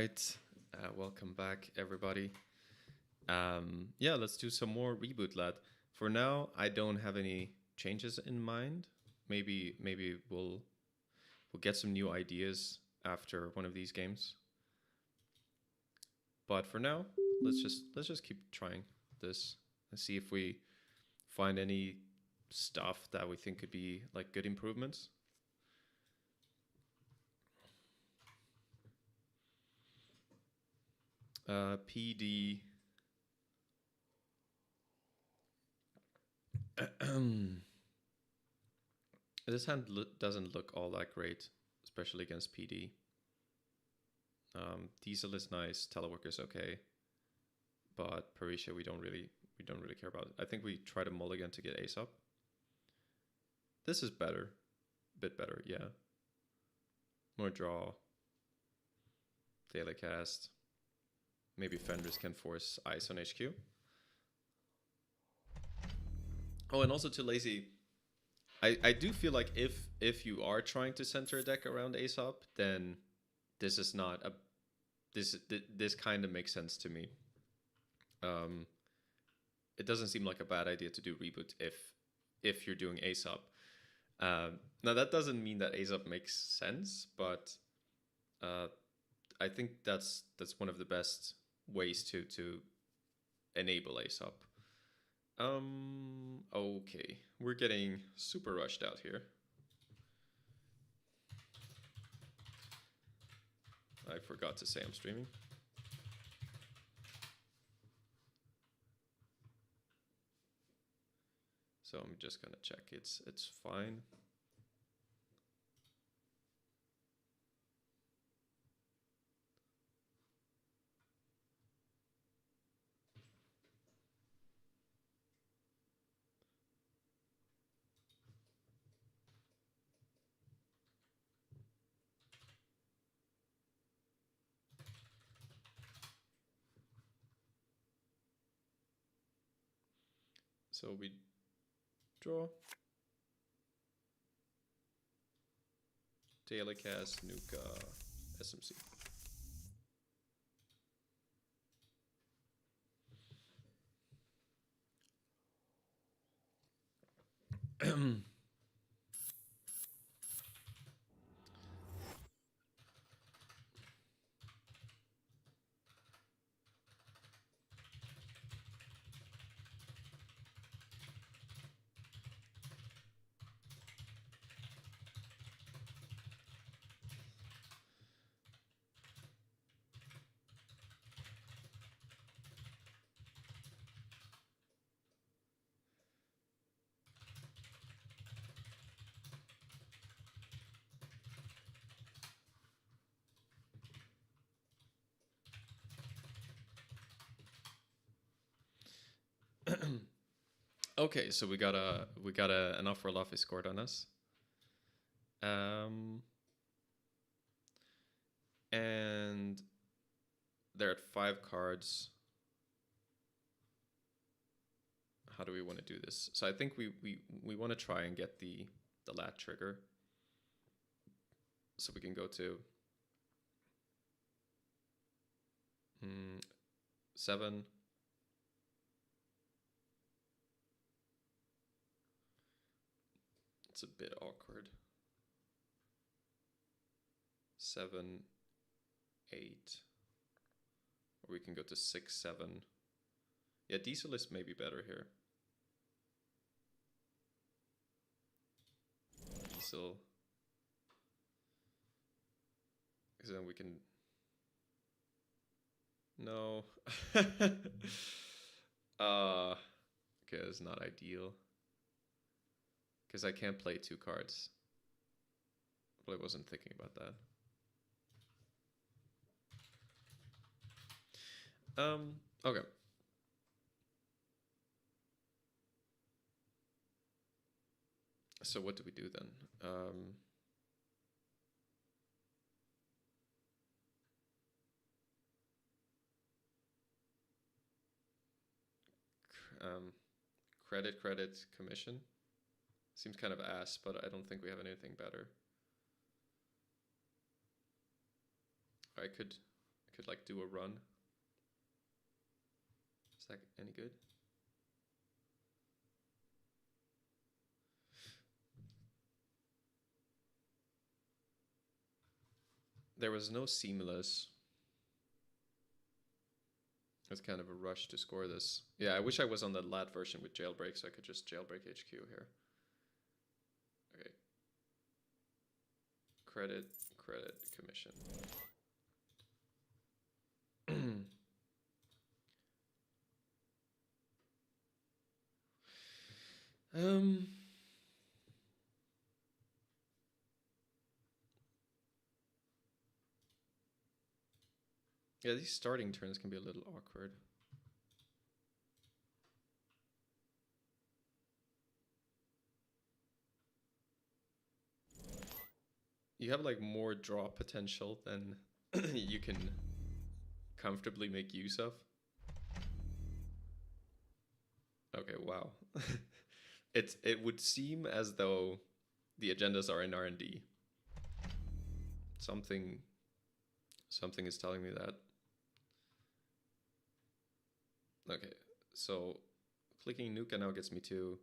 right, welcome back, everybody. Yeah, let's do some more Reboot Lat. For now, I don't have any changes in mind. Maybe we'll get some new ideas after one of these games. But for now, let's just keep trying this and see if we find any stuff that we think could be like good improvements. PD. This hand doesn't look all that great, especially against PD. Diesel is nice, Telework is okay, but Paricia we don't really care about. I think we try to mulligan to get Aesop. This is better, a bit better, yeah. More draw, daily cast. Maybe Fenris can force ice on HQ. Oh, and also to lazy. I do feel like if you are trying to center a deck around Aesop, then this is not a this kind of makes sense to me. It doesn't seem like a bad idea to do Reboot if you're doing Aesop. Now that doesn't mean that Aesop makes sense, but I think that's one of the best ways to enable Aesop. Okay, we're getting super rushed out here. I forgot to say I'm streaming. So I'm just gonna check it's fine. So we draw. Daily cast, Nuka, SMC. Okay, so we got an offer Luffy scored on us. And they're at 5 cards. How do we want to do this? So I think we want to try and get the Lat trigger. So we can go to 7. It's a bit awkward. 7, 8. Or we can go to 6, 7. Yeah, diesel is maybe better here. Diesel. Because then we can... No. Okay, that's not ideal. Because I can't play 2 cards. Well, I wasn't thinking about that. Okay. So what do we do then? Credit, commission. Seems kind of ass, but I don't think we have anything better. I could like do a run. Is that any good? There was no seamless. It's kind of a rush to score this. Yeah, I wish I was on the Lat version with jailbreak, so I could just jailbreak HQ here. Okay. Credit, commission. Yeah, these starting turns can be a little awkward. You have like more draw potential than you can comfortably make use of. Okay, wow. It would seem as though the agendas are in R&D. Something is telling me that. Okay, so clicking Nuka now gets me to,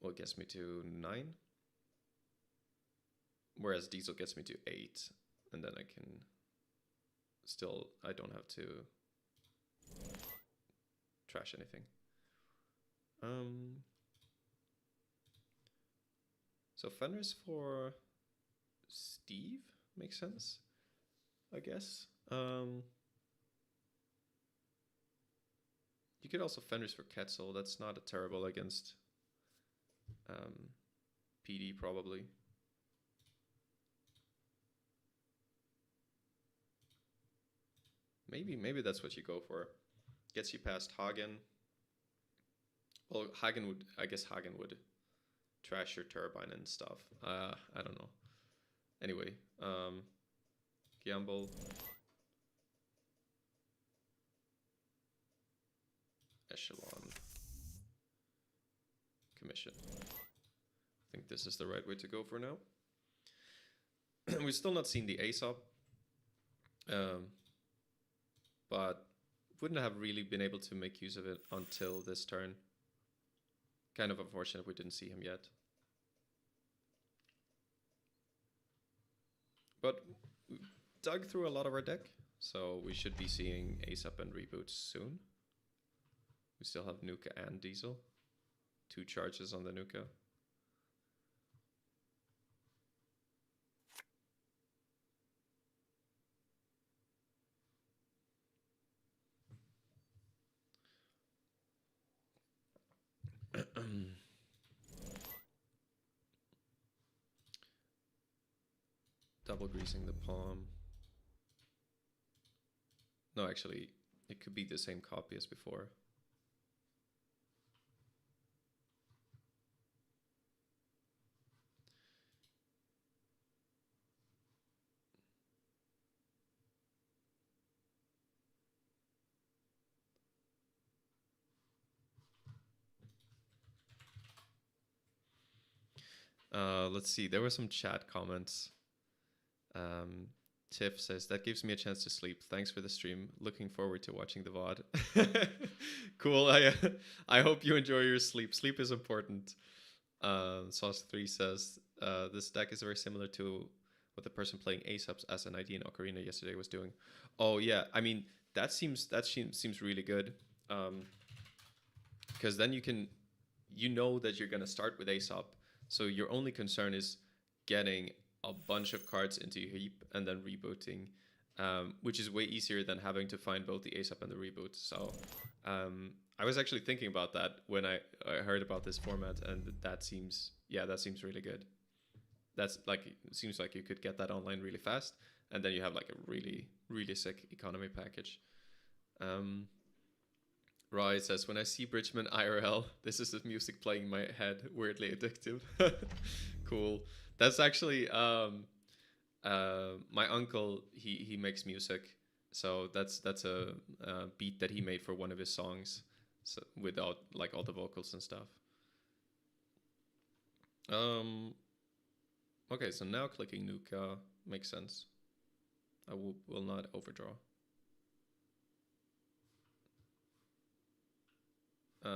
well, it gets me to 9. Whereas Diesel gets me to 8. And then I can still, I don't have to trash anything. So Fenris for Steve makes sense, I guess. You could also Fenris for Quetzal. That's not a terrible against PD probably. Maybe that's what you go for. Gets you past Hagen. Well, Hagen would, I guess Hagen would trash your turbine and stuff. I don't know. Anyway, Gamble. Echelon. Commission. I think this is the right way to go for now. We've still not seen the Aesop. But wouldn't have really been able to make use of it until this turn. Kind of unfortunate we didn't see him yet. But we dug through a lot of our deck, so we should be seeing Aesop and Reboot soon. We still have Nuka and Diesel. 2 charges on the Nuka. Double greasing the palm. No, actually, it could be the same copy as before. Let's see, there were some chat comments. Tiff says, that gives me a chance to sleep. Thanks for the stream. Looking forward to watching the VOD. Cool. I hope you enjoy your sleep. Sleep is important. Sauce3 says, this deck is very similar to what the person playing Aesop's as an ID in Ocarina yesterday was doing. Oh yeah, I mean, that seems really good. Because then you know that you're gonna start with Aesop. So your only concern is getting a bunch of cards into your heap and then rebooting, which is way easier than having to find both the Aesop and the Reboot. So I was actually thinking about that when I heard about this format, and that seems really good. That's like, it seems like you could get that online really fast, and then you have like a really, really sick economy package. Roy says, when I see Bridgman IRL, this is the music playing in my head, weirdly addictive. Cool. That's actually my uncle, he makes music, so that's a beat that he made for one of his songs, so without like all the vocals and stuff. Okay, so now clicking Nuka makes sense. I will not overdraw.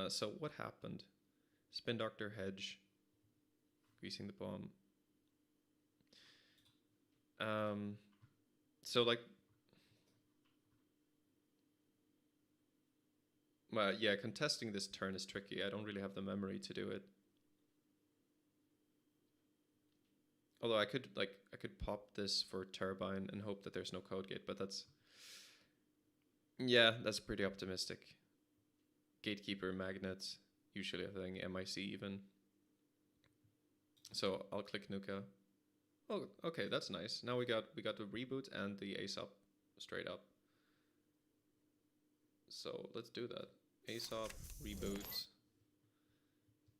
So what happened? Spin Doctor, Hedge, greasing the bomb. So like, well, yeah, contesting this turn is tricky. I don't really have the memory to do it. Although I could pop this for Turbine and hope that there's no code gate, but that's pretty optimistic. Gatekeeper, Magnet, usually a thing, MIC even. So I'll click Nuka. Oh, okay, that's nice. Now we got the Reboot and the Aesop straight up. So let's do that. Aesop, Reboot,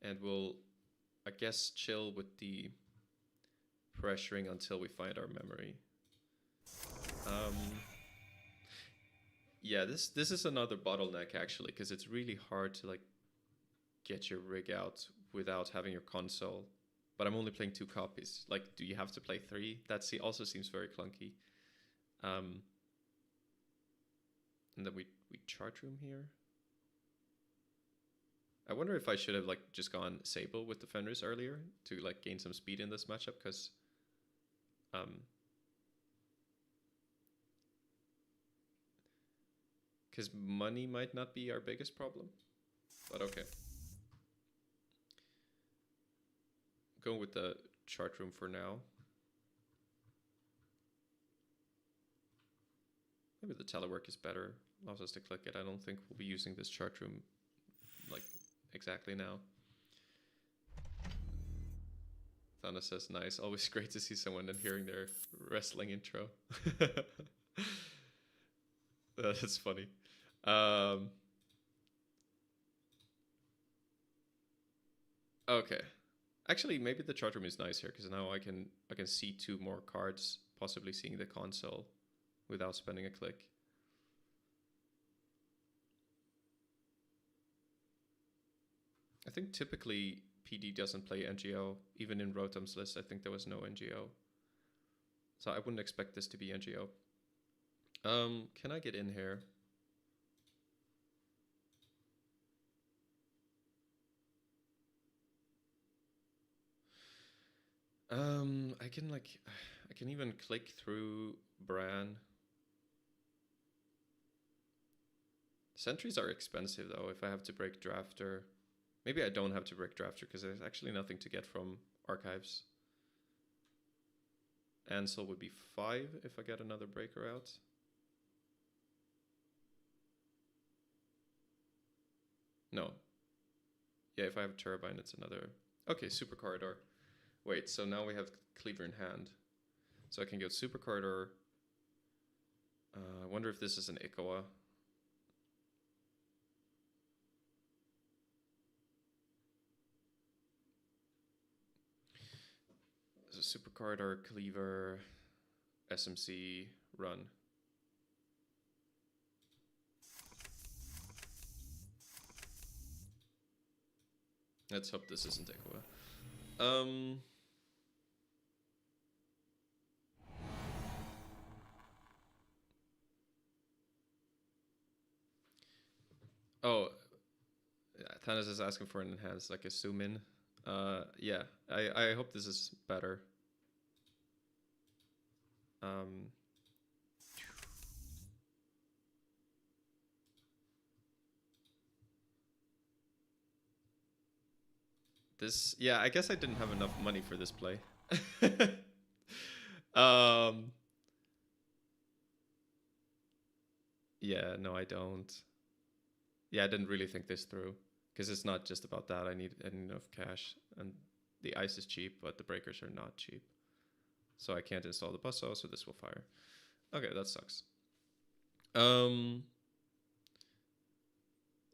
and we'll, I guess, chill with the pressuring until we find our memory. Yeah, this is another bottleneck actually, because it's really hard to like get your rig out without having your console. But I'm only playing 2 copies. Like, do you have to play 3? That also seems very clunky. And then we chart room here. I wonder if I should have like just gone Sable with the Fenris earlier to like gain some speed in this matchup, because money might not be our biggest problem. But okay. Going with the chart room for now. Maybe the telework is better. Allows us to click it. I don't think we'll be using this chart room like exactly now. Thana says, nice. Always great to see someone and hearing their wrestling intro. That's funny. Okay. Actually, maybe the chart room is nice here, because now I can see 2 more cards, possibly seeing the console without spending a click. I think typically PD doesn't play NGO. Even in Rotom's list, I think there was no NGO. So I wouldn't expect this to be NGO. Can I get in here? I can even click through Bran. Sentries are expensive though. If I have to break Drafter, maybe I don't have to break Drafter because there's actually nothing to get from Archives. Ansel would be 5 if I get another breaker out. No. Yeah, if I have Turbine, it's another. Okay, Supercorridor. Wait, so now we have Cleaver in hand. So I can go Supercorridor. I wonder if this is an Ikoa. So Supercorridor, Cleaver, SMC, run. Let's hope this isn't Ikoa. Oh, Thanos is asking for an enhanced, like a zoom in. Yeah, I hope this is better. This, yeah, I guess I didn't have enough money for this play. Yeah, no, I don't. Yeah, I didn't really think this through, because it's not just about that. I need enough cash, and the ice is cheap, but the breakers are not cheap. So I can't install the Buzzsaw, so this will fire. Okay, that sucks.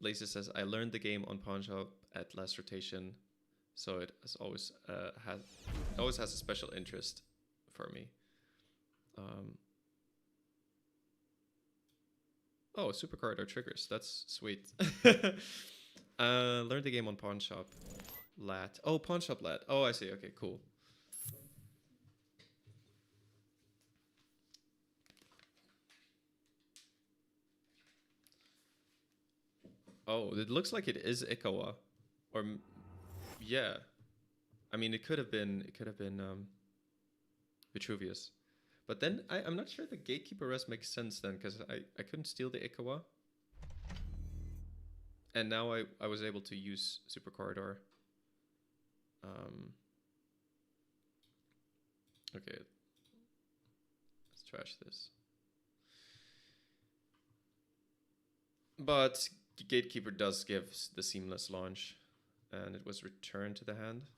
Lazy says, I learned the game on Pawnshop at last rotation, so it has always has a special interest for me. Oh, Supercorridor triggers. That's sweet. Learned the game on Pawnshop Lat. Oh, Pawnshop Lat. Oh, I see. Okay, cool. Oh, it looks like it is Ikoa, or yeah. I mean, it could have been Vitruvius, but then I'm not sure the Gatekeeper rest makes sense then, because I couldn't steal the Ikoa, and now I was able to use Supercorridor. Okay, let's trash this. But Gatekeeper does give the seamless launch, and it was returned to the hand.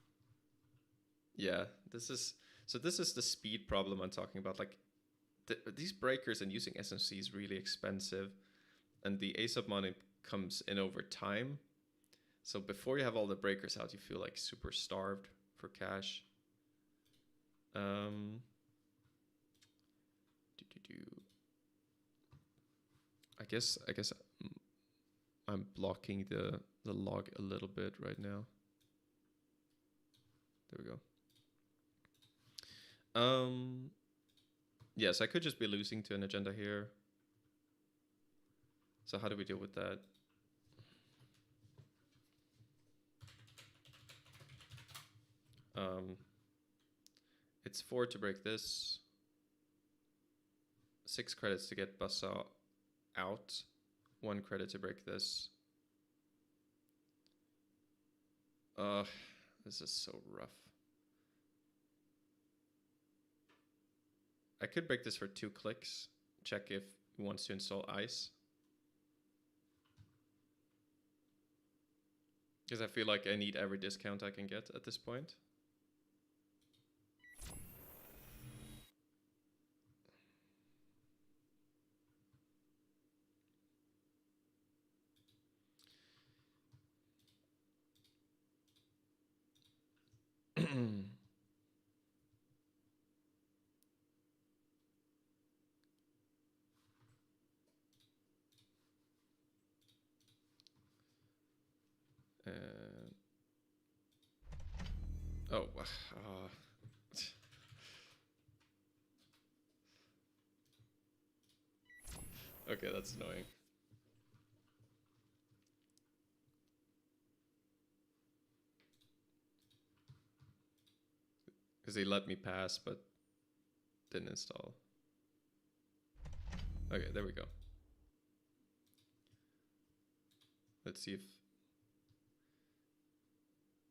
Yeah, this is So this is the speed problem I'm talking about. Like these breakers and using SMC is really expensive, and the Aesop money comes in over time. So before you have all the breakers out, you feel like super starved for cash. I guess I'm blocking the log a little bit right now. There we go. Yes, I could just be losing to an agenda here. So how do we deal with that? It's 4 to break this. 6 credits to get Buzzsaw out. 1 credit to break this. This is so rough. I could break this for 2 clicks. Check if he wants to install ice. Because I feel like I need every discount I can get at this point. Oh, okay, that's annoying. Because he let me pass, but didn't install. Okay, there we go. Let's see if...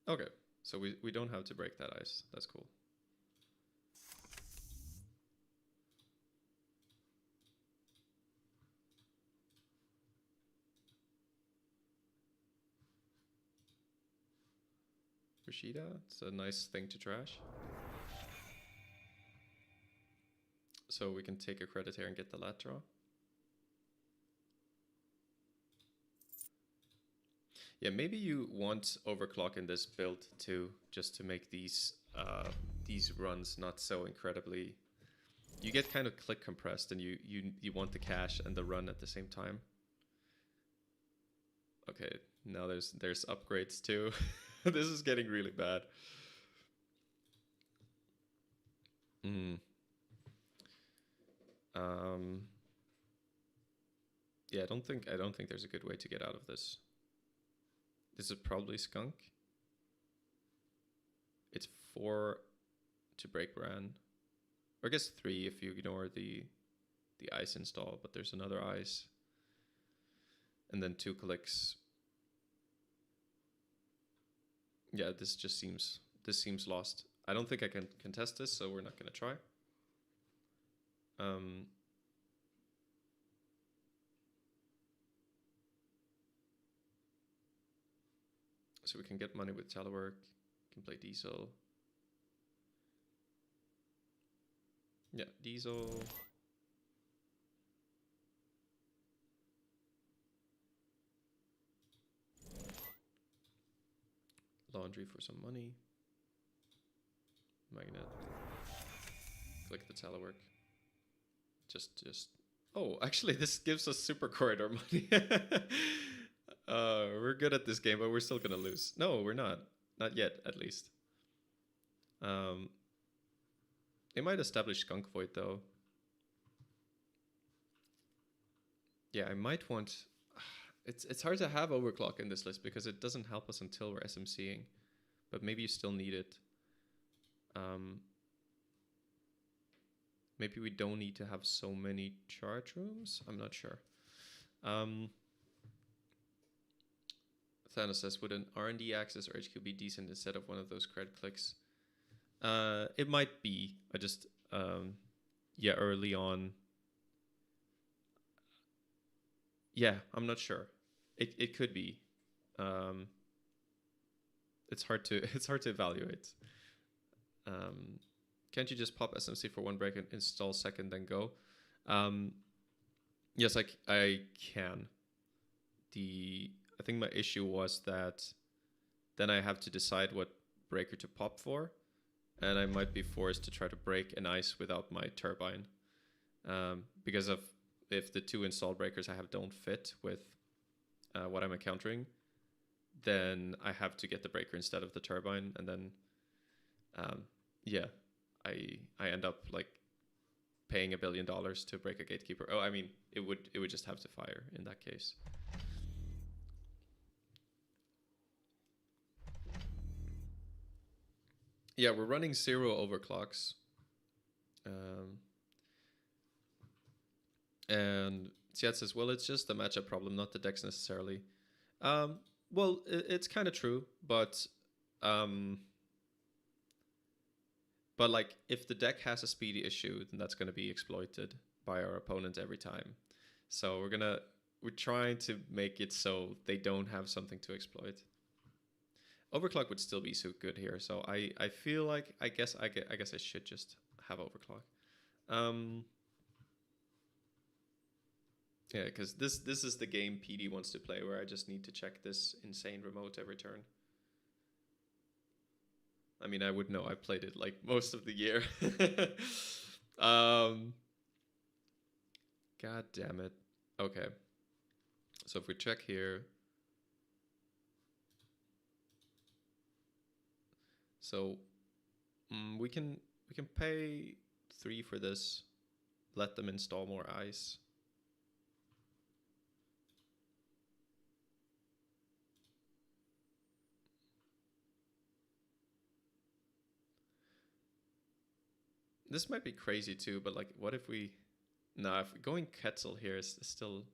Okay, so we don't have to break that ice. That's cool. Rashida, it's a nice thing to trash. So we can take a credit here and get the lat draw. Yeah, maybe you want overclock in this build too, just to make these runs not so incredibly... You get kind of click compressed, and you want the cash and the run at the same time. Okay, now there's upgrades too. This is getting really bad. Yeah, I don't think there's a good way to get out of this. This is probably skunk. It's 4 to break Bran. Or I guess 3 if you ignore the ice install, but there's another ice. And then 2 clicks. Yeah, this seems lost. I don't think I can contest this, so we're not gonna try. So we can get money with Telework, can play Diesel. Yeah, Diesel. Laundry for some money. Magnet. Click the Telework. Just. Oh, actually, this gives us Supercorridor money. We're good at this game, but we're still gonna lose. No, we're not. Not yet, at least. They might establish Skunk Void, though. Yeah, I might want... It's hard to have overclock in this list because it doesn't help us until we're SMCing. But maybe you still need it. Maybe we don't need to have so many charge rooms? I'm not sure. Thanos says, would an R&D access or HQ be decent instead of one of those credit clicks? It might be. I just, yeah, early on. Yeah, I'm not sure. It could be. It's hard to evaluate. Can't you just pop SMC for one break and install second, then go? Yes, I can. I think my issue was that then I have to decide what breaker to pop for, and I might be forced to try to break an ice without my turbine, because of if the 2 install breakers I have don't fit with what I'm encountering, then I have to get the breaker instead of the turbine, and then yeah, I end up like paying $1 billion to break a gatekeeper. Oh, I mean, it would just have to fire in that case. Yeah, we're running 0 overclocks. And Siat says, well, it's just a matchup problem, not the decks necessarily. Well, it's kind of true, but like if the deck has a speedy issue, then that's going to be exploited by our opponent every time. So we're trying to make it so they don't have something to exploit. Overclock would still be so good here, so I feel like I guess I should just have overclock. Yeah, because this is the game PD wants to play, where I just need to check this insane remote every turn. I mean, I would know. I played it like most of the year. God damn it. Okay. So if we check here. So we can pay 3 for this. Let them install more ice. This might be crazy too, but like, what if we... Nah, if going Quetzal here is still...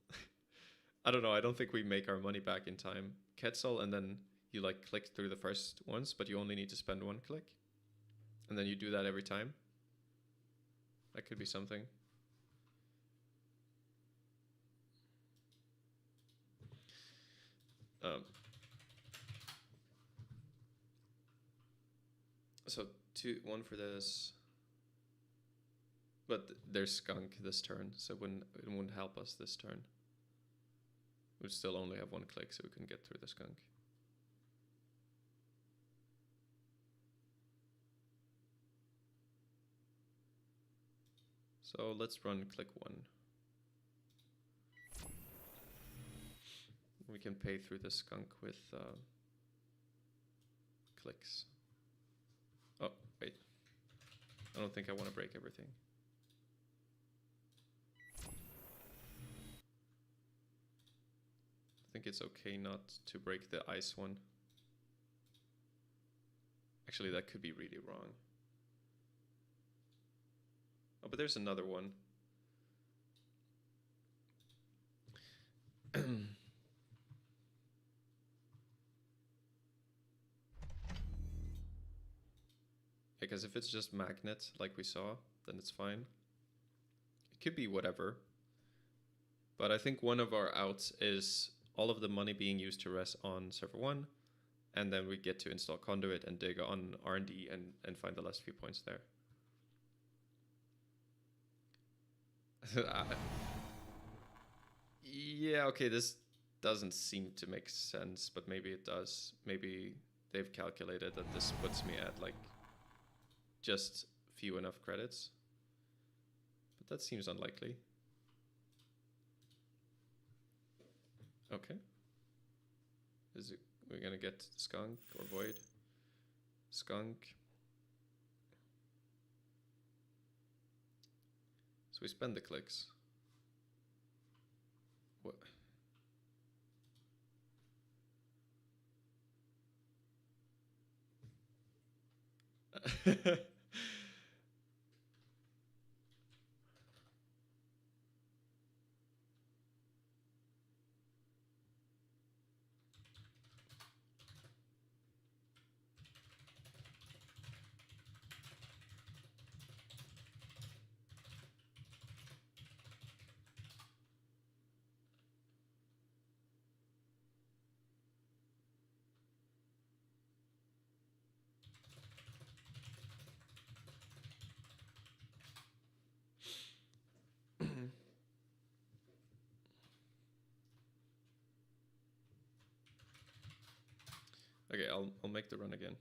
I don't know, I don't think we make our money back in time. Quetzal, and then you like click through the first ones, but you only need to spend 1 click. And then you do that every time. That could be something. So 1 for this. But there's skunk this turn, so it wouldn't help us this turn. We'd still only have 1 click, so we can get through the skunk. So let's run click 1. We can pay through the skunk with clicks. Oh, wait. I don't think I want to break everything. I think it's okay not to break the ice one. Actually, that could be really wrong. Oh, but there's another one. Because if it's just magnet, like we saw, then it's fine. It could be whatever. But I think one of our outs is all of the money being used to rest on server 1, and then we get to install Conduit and dig on R&D and find the last few points there. Yeah, okay, this doesn't seem to make sense, but maybe it does. Maybe they've calculated that this puts me at like just few enough credits. But that seems unlikely. Okay. Is it, we're gonna get skunk or void? Skunk. So we spend the clicks. What? Okay, I'll make the run again.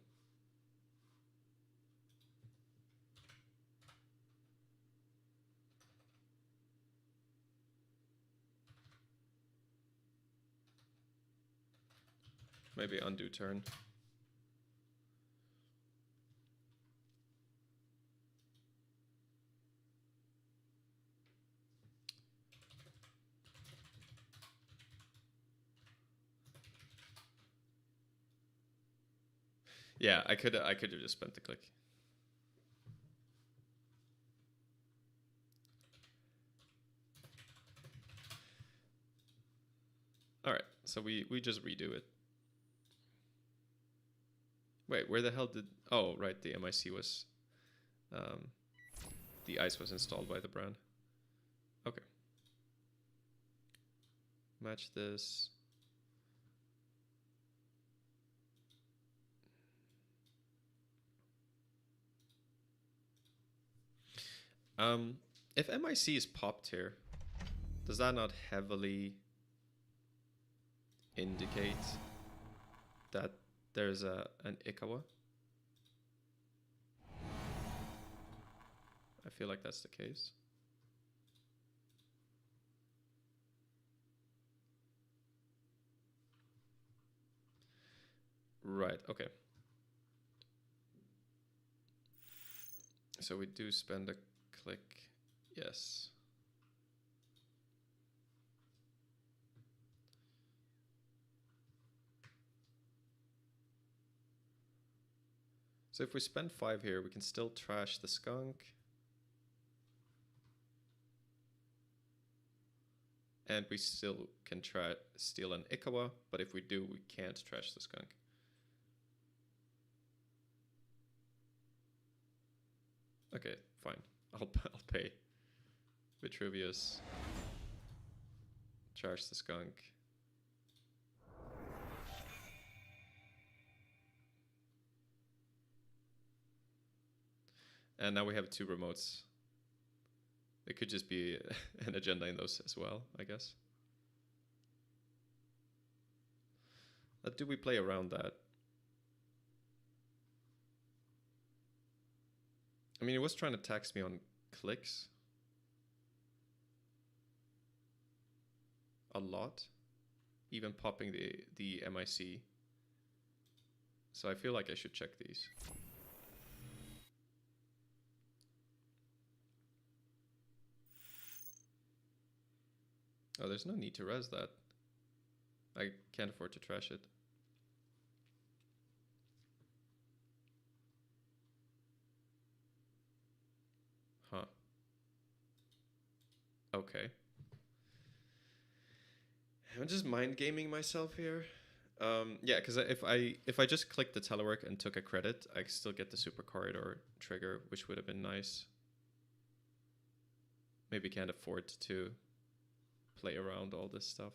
Maybe undo turn. Yeah, I could have just spent the click. All right, so we just redo it. Wait, where the hell did... Oh, right, the MIC was... the ice was installed by the brand. Okay. Match this. If MIC is popped here, does that not heavily indicate that there's an Ikawa? I feel like that's the case. Right, okay. So we do spend a click, yes. So if we spend 5 here, we can still trash the skunk. And we still can steal an Ikawa, but if we do, we can't trash the skunk. Okay, fine. I'll pay. Vitruvius. Charge the skunk. And now we have 2 remotes. There could just be an agenda in those as well, I guess. Do we play around that? I mean, he was trying to tax me on clicks. A lot. Even popping the MIC. So I feel like I should check these. Oh, there's no need to res that. I can't afford to trash it. Huh. Okay. I'm just mind gaming myself here. Yeah, because if I just clicked the telework and took a credit, I still get the Supercorridor trigger, which would have been nice. Maybe can't afford to play around all this stuff.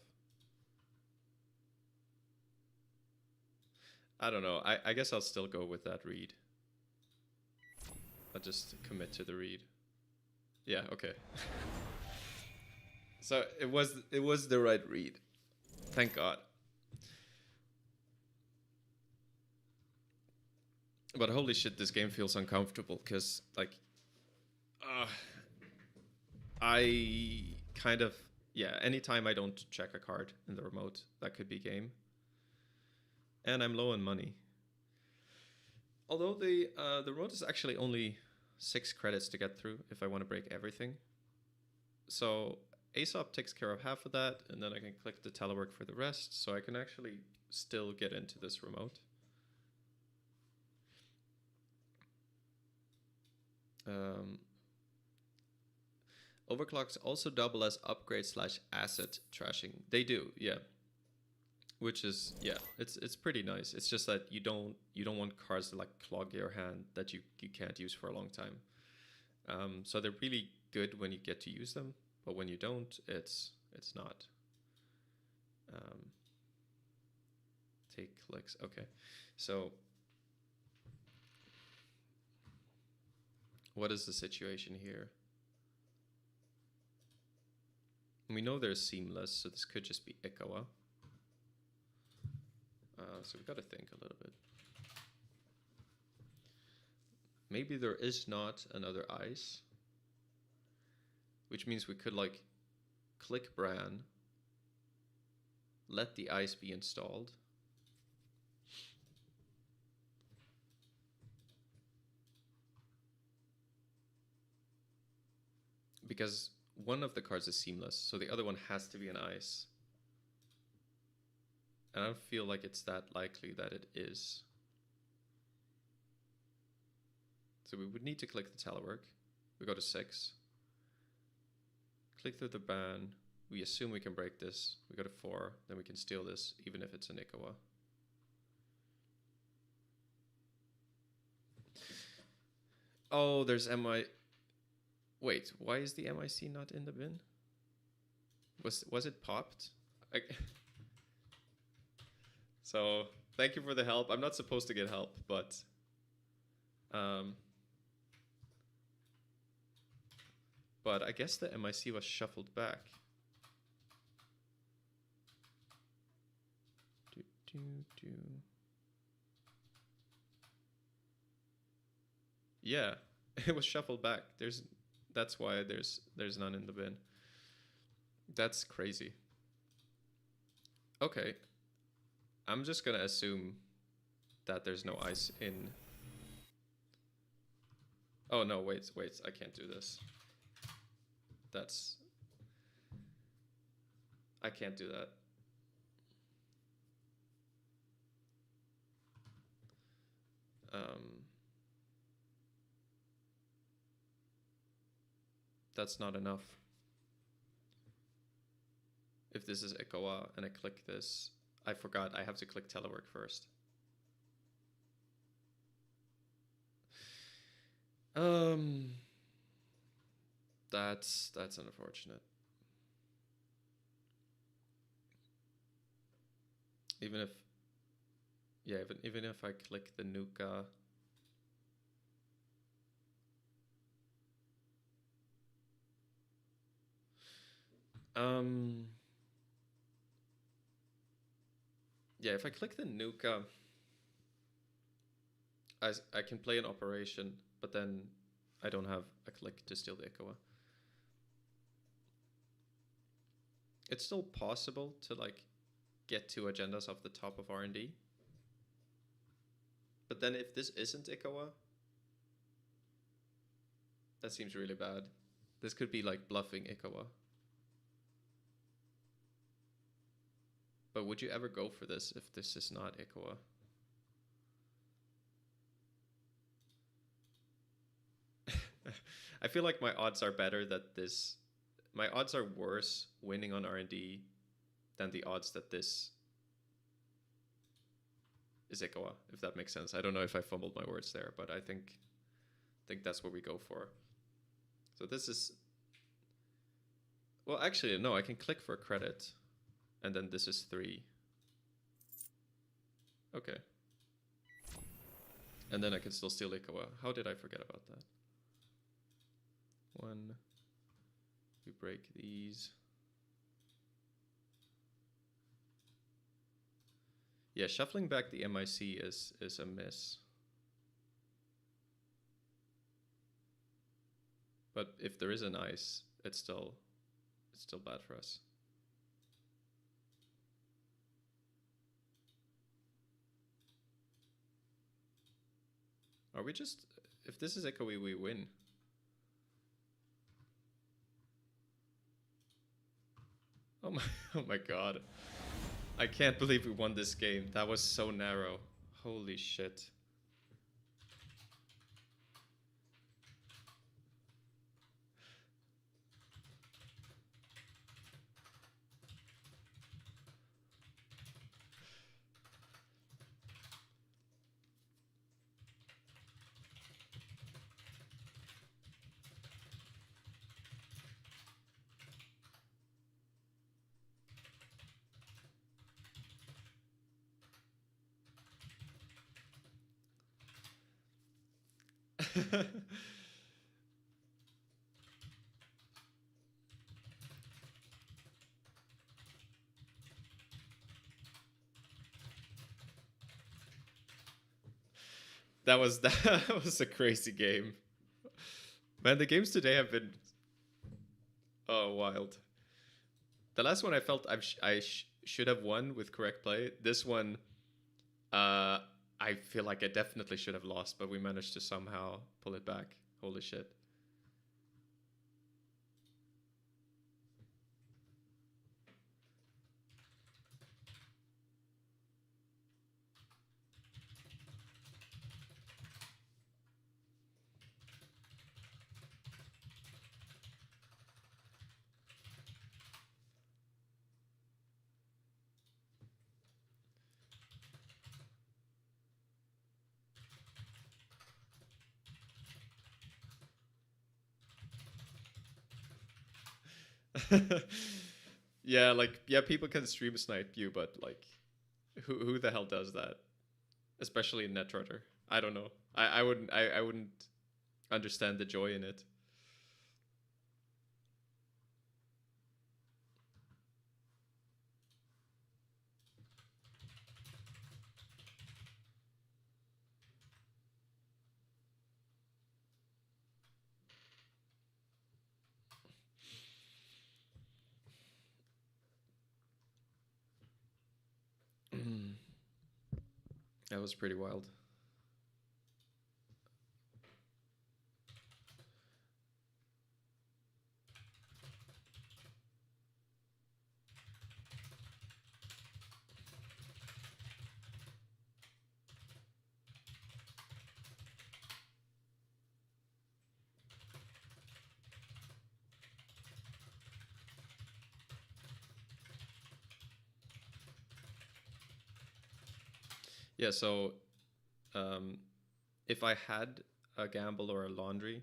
I don't know. I guess I'll still go with that read. I'll just commit to the read. Yeah, okay. So it was the right read. Thank God. But holy shit, this game feels uncomfortable because like I kind of, yeah, anytime I don't check a card in the remote, that could be game. And I'm low on money. Although the remote is actually only 6 credits to get through if I want to break everything. So Aesop takes care of half of that, and then I can click the telework for the rest, so I can actually still get into this remote. Overclocks also double as upgrade / asset trashing. They do, yeah. Which is, yeah, it's pretty nice. It's just that you don't want cards that like clog your hand that you can't use for a long time. So they're really good when you get to use them, but when you don't, it's not. Take clicks. Okay, so what is the situation here? We know they're seamless, so this could just be Ikawa. So we gotta think a little bit. Maybe there is not another ice, which means we could like click Bran, let the ice be installed. Because one of the cards is seamless, so the other one has to be an ice. And I don't feel like it's that likely that it is. So we would need to click the telework. We go to 6. Click through the ban. We assume we can break this. We go to 4. Then we can steal this, even if it's an Ikawa. Oh, there's MI... Wait, why is the MIC not in the bin? Was it popped? So, thank you for the help. I'm not supposed to get help, but... But I guess the MIC was shuffled back. Yeah, it was shuffled back. That's why there's none in the bin. That's crazy. Okay. I'm just gonna assume that there's no ice in. Oh no, wait, I can't do this. I can't do that. That's not enough. If this is Ikawa and I click this, I forgot I have to click telework first. That's unfortunate. Even if I click the Nuka. Yeah, if I click the Nuka, I can play an operation, but then I don't have a click to steal the Ikawa. It's still possible to like get 2 agendas off the top of R&D. But then if this isn't Ikawa, that seems really bad. This could be like bluffing Ikawa. But would you ever go for this if this is not Ikawa? I feel like my odds are better that this... My odds are worse winning on R&D than the odds that this is Ikawa, if that makes sense. I don't know if I fumbled my words there, but I think that's what we go for. So this is... Well, actually, no, I can click for credit. And then this is 3. Okay. And then I can still steal Ikawa. How did I forget about that? 1. We break these. Yeah, shuffling back the MIC is a miss. But if there is an ice, it's still bad for us. Are we just... If this is Echoey, we win. Oh my god. I can't believe we won this game. That was so narrow. Holy shit. that was a crazy game. Man, the games today have been wild. The last one I felt I should have won with correct play. This one, I feel like I definitely should have lost, but we managed to somehow pull it back. Holy shit. Yeah, like, yeah, people can stream snipe you, but like, who the hell does that? Especially in Netrunner. I don't know. I wouldn't understand the joy in it. That was pretty wild. Yeah, so if I had a gamble or a laundry,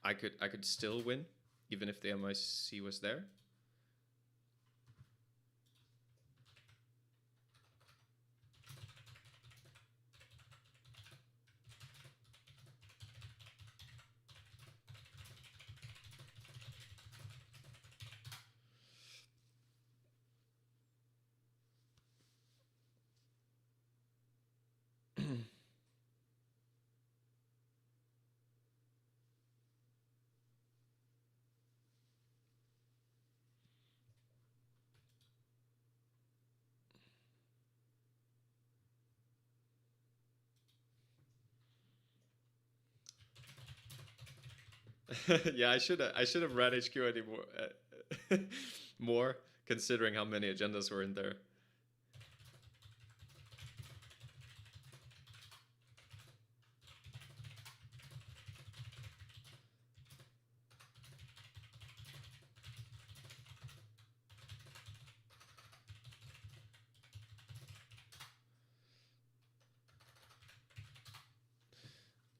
I could still win, even if the MIC was there. Yeah, I should have ran HQ anymore, more, considering how many agendas were in there.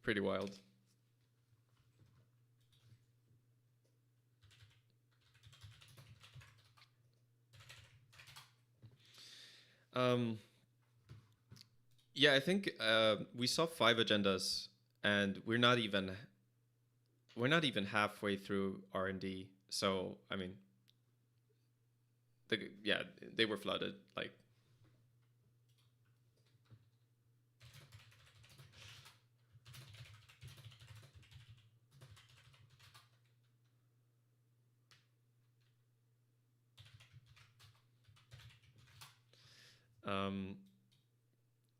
Pretty wild. Yeah, I think we saw 5 agendas, and we're not even halfway through R&D. So I mean, yeah, they were flooded. Like,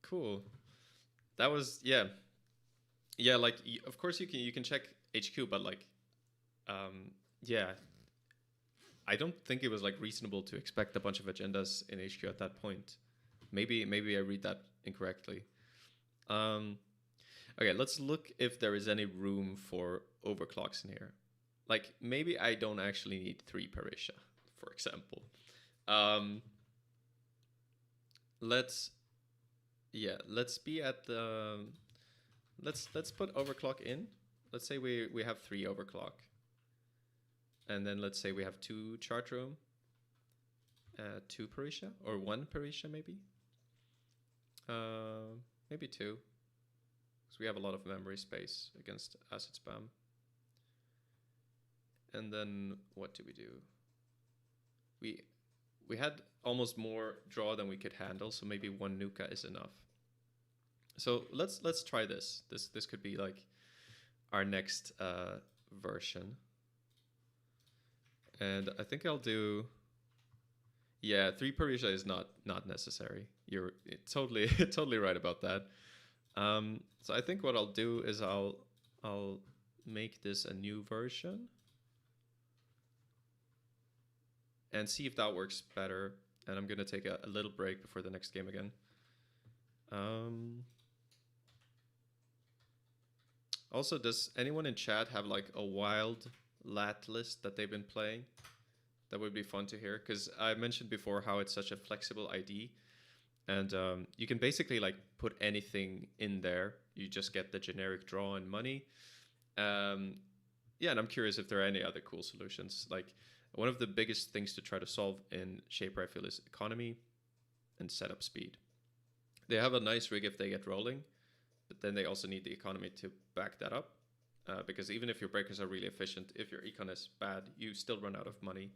cool. That was, yeah. Like, of course you can check HQ, but like, yeah, I don't think it was like reasonable to expect a bunch of agendas in HQ at that point. Maybe I read that incorrectly. Okay, let's look if there is any room for overclocks in here. Like, maybe I don't actually need 3 Paricia, for example. Let's be at the, let's put overclock in. Let's say we have 3 overclock, and then let's say we have 2 chart room, 2 Paricia, or 1 Paricia maybe. Maybe 2, because we have a lot of memory space against asset spam. And then what do? we had almost more draw than we could handle, so maybe one Nuka is enough. So let's try this. This could be like our next version. And I think I'll do, yeah, 3 Paricia is not necessary. You're totally totally right about that. So I think what I'll do is I'll make this a new version and see if that works better. And I'm gonna take a little break before the next game again. Also, does anyone in chat have like a wild Lat list that they've been playing? That would be fun to hear, because I mentioned before how it's such a flexible ID, and you can basically like put anything in there. You just get the generic draw and money. Yeah, and I'm curious if there are any other cool solutions. Like, one of the biggest things to try to solve in Shaper, I feel, is economy and setup speed. They have a nice rig if they get rolling, but then they also need the economy to back that up. Because even if your breakers are really efficient, if your econ is bad, you still run out of money.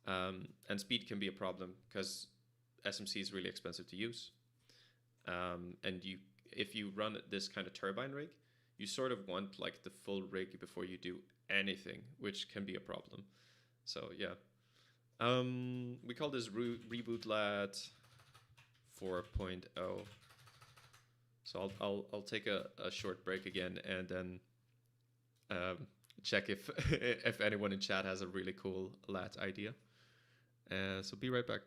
And speed can be a problem because SMC is really expensive to use. And if you run this kind of turbine rig, you sort of want like the full rig before you do anything, which can be a problem. So yeah, we call this Reboot Lat 4.0. So I'll take a short break again and then check if if anyone in chat has a really cool Lat idea. So be right back.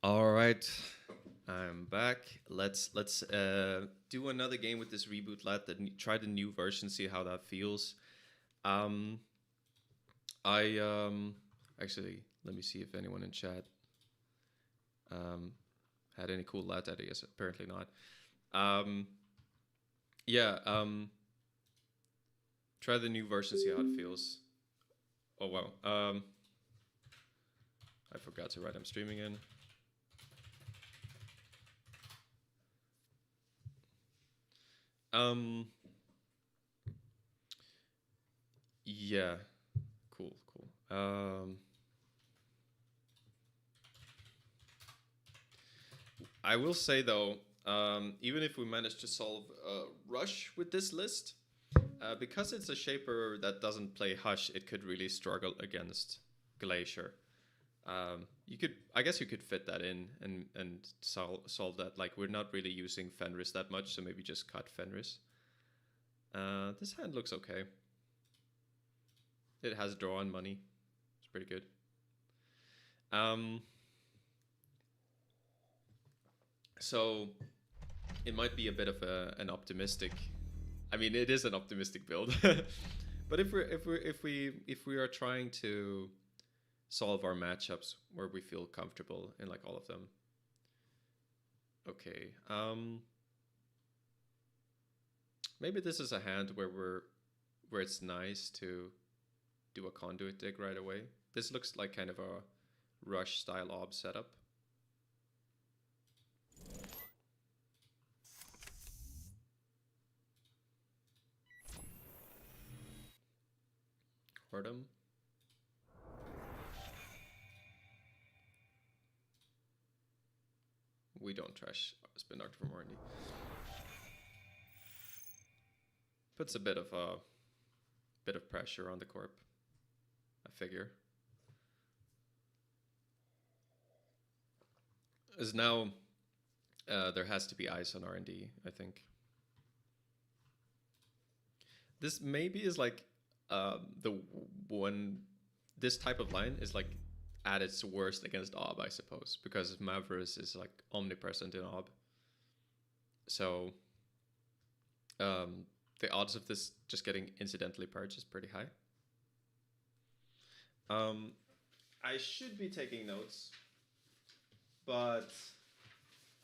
All right, I'm back. Let's do another game with this Reboot Lat. Try the new version, see how that feels. Actually, let me see if anyone in chat had any cool Lat ideas. Apparently not. Try the new version, see how it feels. Oh wow. I forgot to write I'm streaming in. Yeah, cool. I will say though, even if we manage to solve Rush with this list, because it's a shaper that doesn't play Hush, it could really struggle against Glacier. I guess you could fit that in and solve that. Like, we're not really using Fenris that much, so maybe just cut Fenris. This hand looks okay. It has draw on money. It's pretty good. So it might be a bit of an optimistic I mean, it is an optimistic build. But if we are trying to solve our matchups where we feel comfortable in like all of them. Okay. Maybe this is a hand where it's nice to do a conduit dig right away. This looks like kind of a rush style ob setup. Hordem. We don't trash Spin Doctor from R&D. Puts a bit of pressure on the corp, I figure. As now there has to be ice on R&D, I think. This maybe is like this type of line is like at its worst against ob, I suppose, because Mavris is like omnipresent in ob. So the odds of this just getting incidentally purged is pretty high. I should be taking notes, but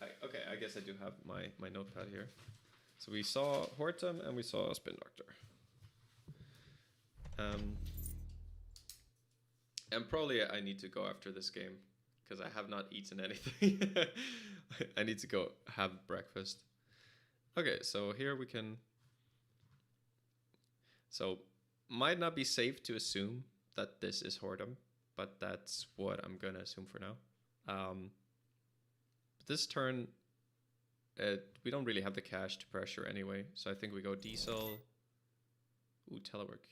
I guess I do have my notepad here. So we saw Hortum and we saw Spin Doctor. And probably I need to go after this game because I have not eaten anything. I need to go have breakfast. Okay, so here we can... So, might not be safe to assume that this is Hortum, but that's what I'm gonna assume for now. This turn, we don't really have the cash to pressure anyway, so I think we go Diesel. Ooh, Telework.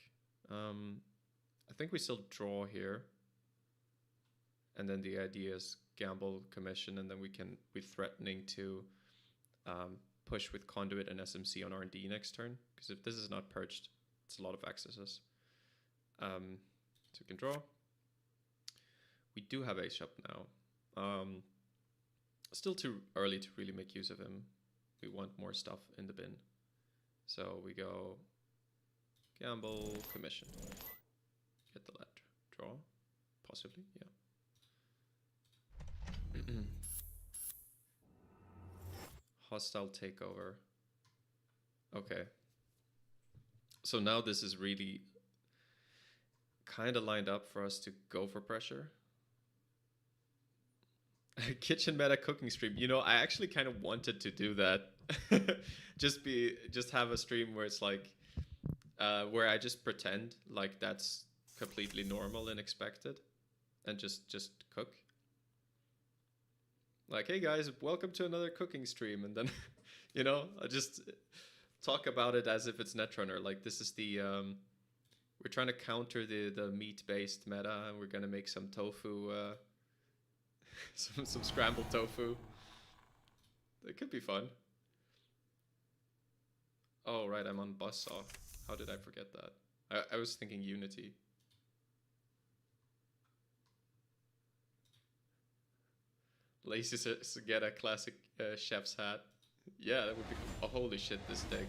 I think we still draw here. And then the idea is gamble, commission, and then we're threatening to push with Conduit and SMC on R&D next turn. Because if this is not purged, it's a lot of accesses. So we can draw. We do have Aesop now. Still too early to really make use of him. We want more stuff in the bin. So we go gamble, commission. Get the Lat draw, possibly, yeah. Hostile takeover. Okay. So now this is really kind of lined up for us to go for pressure. Kitchen meta cooking stream. You know, I actually kind of wanted to do that. just have a stream where it's like, where I just pretend like that's completely normal and expected, and just cook. Like, hey guys, welcome to another cooking stream, and then, you know, I just talk about it as if it's Netrunner. Like, this is the we're trying to counter the meat-based meta, and we're gonna make some tofu, some scrambled tofu. It could be fun. Oh right, I'm on Buzzsaw. How did I forget that? I was thinking Unity. Lazy says get a classic chef's hat. Yeah, that would be cool. Oh, holy shit, this deck.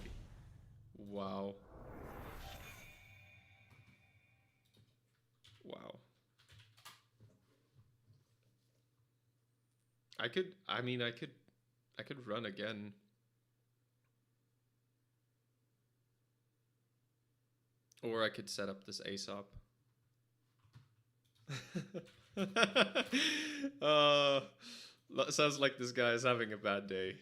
Wow. Wow. I could run again. Or I could set up this Aesop. Sounds like this guy is having a bad day.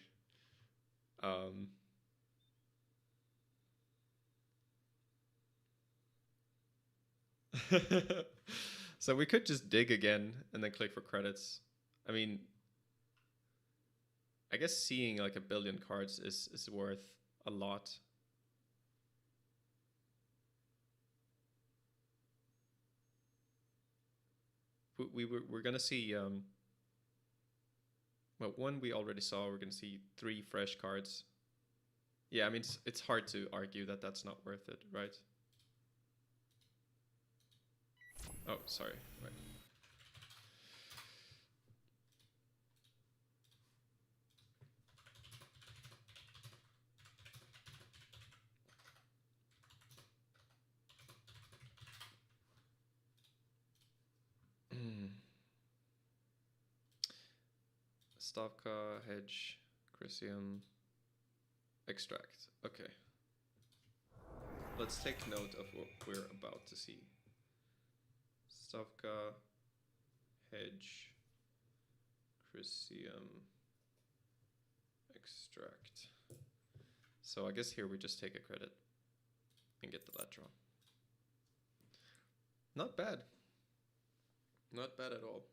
So we could just dig again and then click for credits. I mean, I guess seeing like 1 billion cards is worth a lot. We're gonna see well, one we already saw. We're gonna see 3 fresh cards. Yeah, I mean it's hard to argue that that's not worth it, right? Oh, sorry. Right. Stavka, Hedge, Chrysium, Extract. Okay. Let's take note of what we're about to see. Stavka, Hedge, Chrysium, Extract. So I guess here we just take a credit and get the lat draw. Not bad. Not bad at all.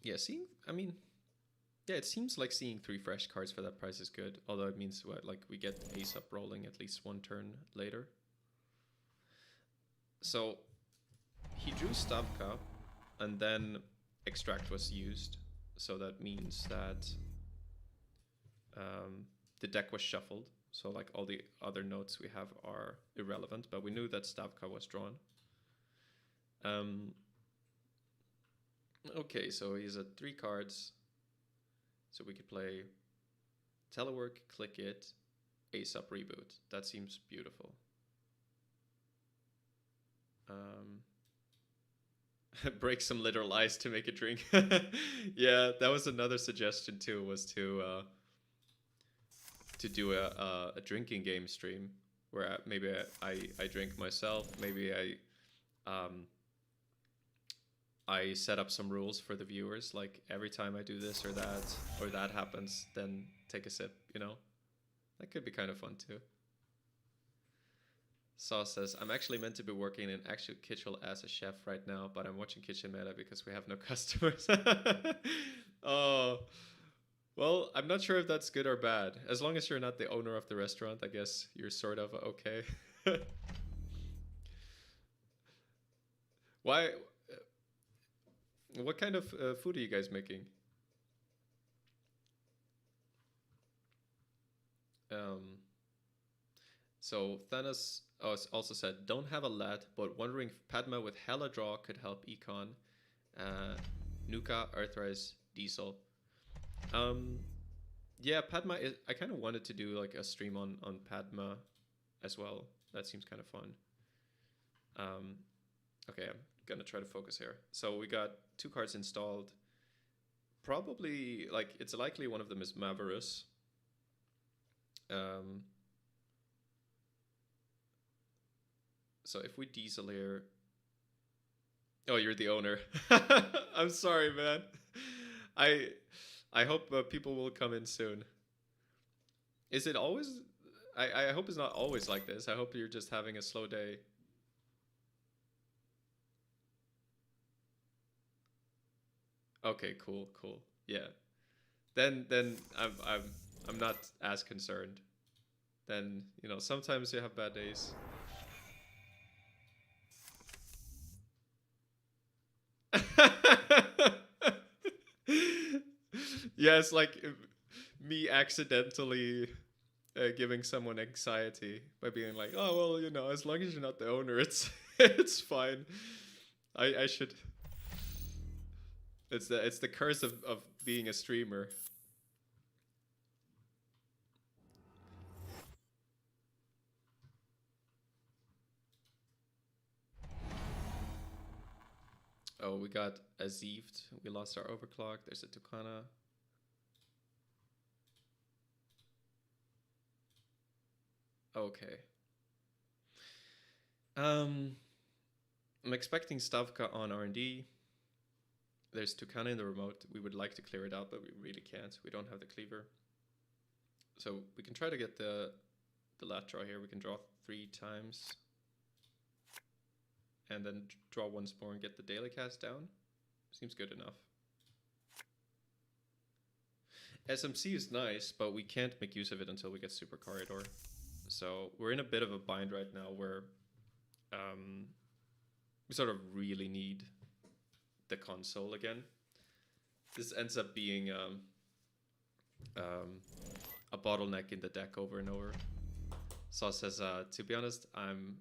Yeah, it seems like seeing 3 fresh cards for that price is good. Although it means what, like we get Aesop rolling at least 1 turn later. So he drew Stavka, and then Extract was used. So that means that the deck was shuffled. So like all the other notes we have are irrelevant, but we knew that Stavka was drawn. Okay, so he's at 3 cards. So we could play Telework, Click It, Aesop, Reboot. That seems beautiful. Break some literal ice to make a drink. Yeah, that was another suggestion too, was to do a drinking game stream where maybe I drink myself, maybe I set up some rules for the viewers, like every time I do this or that happens, then take a sip, you know? That could be kind of fun too. Saw says, I'm actually meant to be working in actual kitchen as a chef right now, but I'm watching Kitchen Meta because we have no customers. Oh, well, I'm not sure if that's good or bad. As long as you're not the owner of the restaurant, I guess you're sort of okay. Why? What kind of food are you guys making? So Thanos also said, don't have a lat, but wondering if Padma with hella draw could help Econ. Nuka, Earthrise, Diesel. Yeah, Padma, I kind of wanted to do like a stream on Padma as well. That seems kind of fun. Okay, I'm gonna try to focus here. So we got 2 cards installed. Probably, like, it's likely one of them is Maverus. So if we diesel here... Oh, you're the owner. I'm sorry, man. I hope people will come in soon. Is it always... I hope it's not always like this. I hope you're just having a slow day. Okay, cool. Yeah. Then I'm not as concerned. Then, you know, sometimes you have bad days. Yeah, it's like me accidentally giving someone anxiety by being like, oh, well, you know, as long as you're not the owner, it's it's fine. I should... It's the curse of being a streamer. Oh, we got Azieved. We lost our overclock. There's a Tucana. Okay. I'm expecting Stavka on R&D. There's Tucana in the remote. We would like to clear it out, but we really can't. We don't have the Cleaver. So we can try to get the lat draw here. We can draw 3 times. And then draw once more and get the daily cast down. Seems good enough. SMC is nice, but we can't make use of it until we get Supercorridor. So we're in a bit of a bind right now where we sort of really need the console again. This ends up being a bottleneck in the deck over and over. Saw says, to be honest, I'm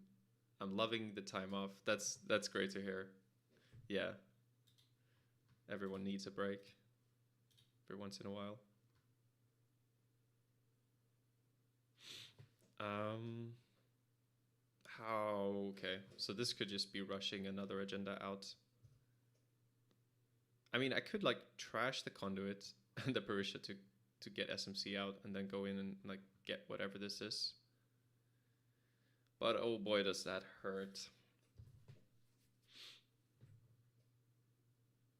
loving the time off. That's great to hear. Yeah. Everyone needs a break every once in a while. How? Okay, so this could just be rushing another agenda out. I mean, I could like trash the Conduit and the Paricia to get SMC out and then go in and like get whatever this is. But oh boy, does that hurt.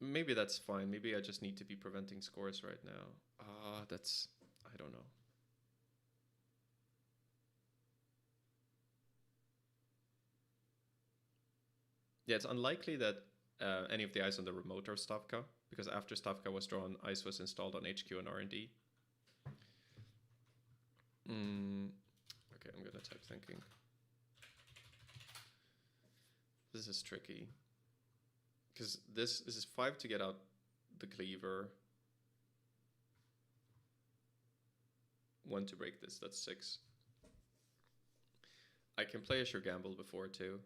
Maybe that's fine. Maybe I just need to be preventing scores right now. That's, I don't know. Yeah, it's unlikely that any of the eyes on the remote are Stavka, because after Stavka was drawn, ice was installed on HQ and R&D. Okay, I'm gonna type thinking. This is tricky. Because this is 5 to get out the Cleaver. 1 to break this, that's 6. I can play a sure gamble before too.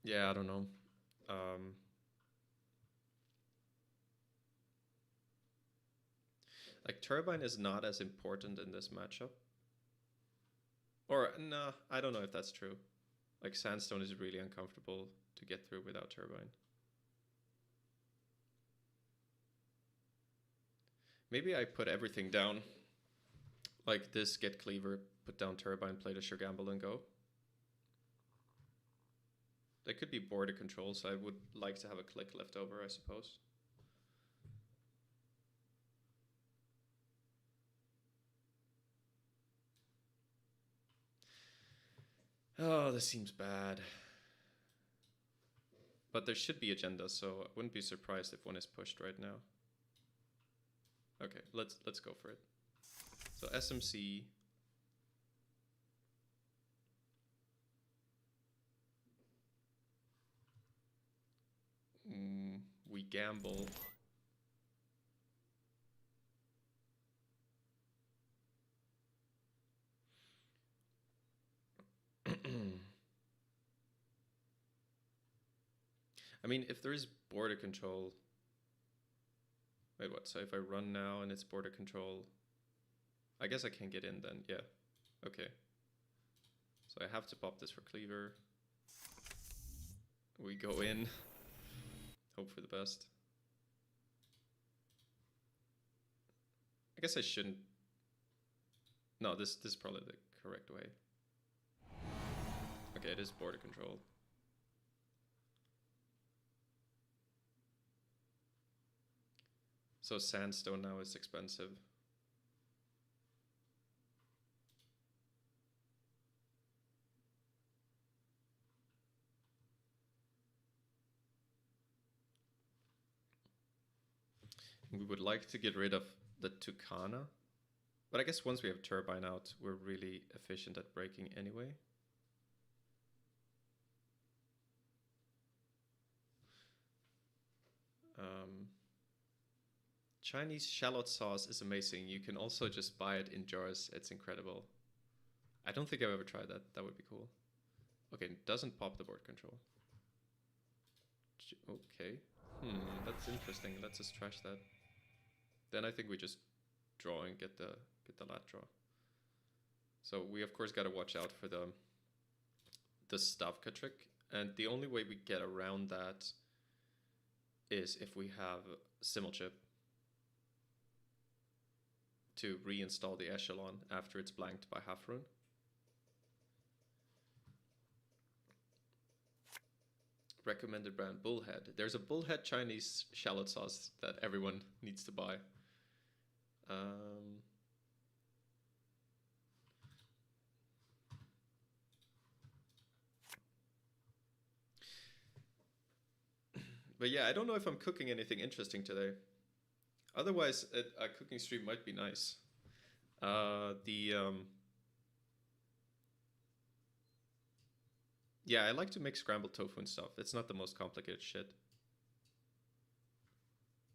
Yeah, I don't know. Like, Turbine is not as important in this matchup. Or, nah, I don't know if that's true. Like, Sandstone is really uncomfortable to get through without Turbine. Maybe I put everything down. Like this, get Cleaver, put down Turbine, play the sure gamble, and go. There could be border control, so I would like to have a click left over, I suppose. Oh, this seems bad. But there should be agenda, so I wouldn't be surprised if one is pushed right now. Okay, let's go for it. So SMC. We gamble. I mean, if there is border control... Wait, what? So if I run now and it's border control... I guess I can get in then, yeah. Okay. So I have to pop this for Cleaver. We go in. Hope for the best. I guess I shouldn't... No, this is probably the correct way. Okay, it is border control. So Sandstone now is expensive. We would like to get rid of the Tucana. But I guess once we have Turbine out, we're really efficient at breaking anyway. Chinese shallot sauce is amazing. You can also just buy it in jars. It's incredible. I don't think I've ever tried that. That would be cool. Okay, it doesn't pop the board control. Okay. That's interesting. Let's just trash that. Then I think we just draw and get the lat draw. So we of course gotta watch out for the Stavka trick. And the only way we get around that is if we have Simulchip to reinstall the Echelon after it's blanked by half rune. Recommended brand Bullhead. There's a Bullhead Chinese shallot sauce that everyone needs to buy. But yeah, I don't know if I'm cooking anything interesting today. Otherwise, a cooking stream might be nice. Yeah, I like to make scrambled tofu and stuff. It's not the most complicated shit.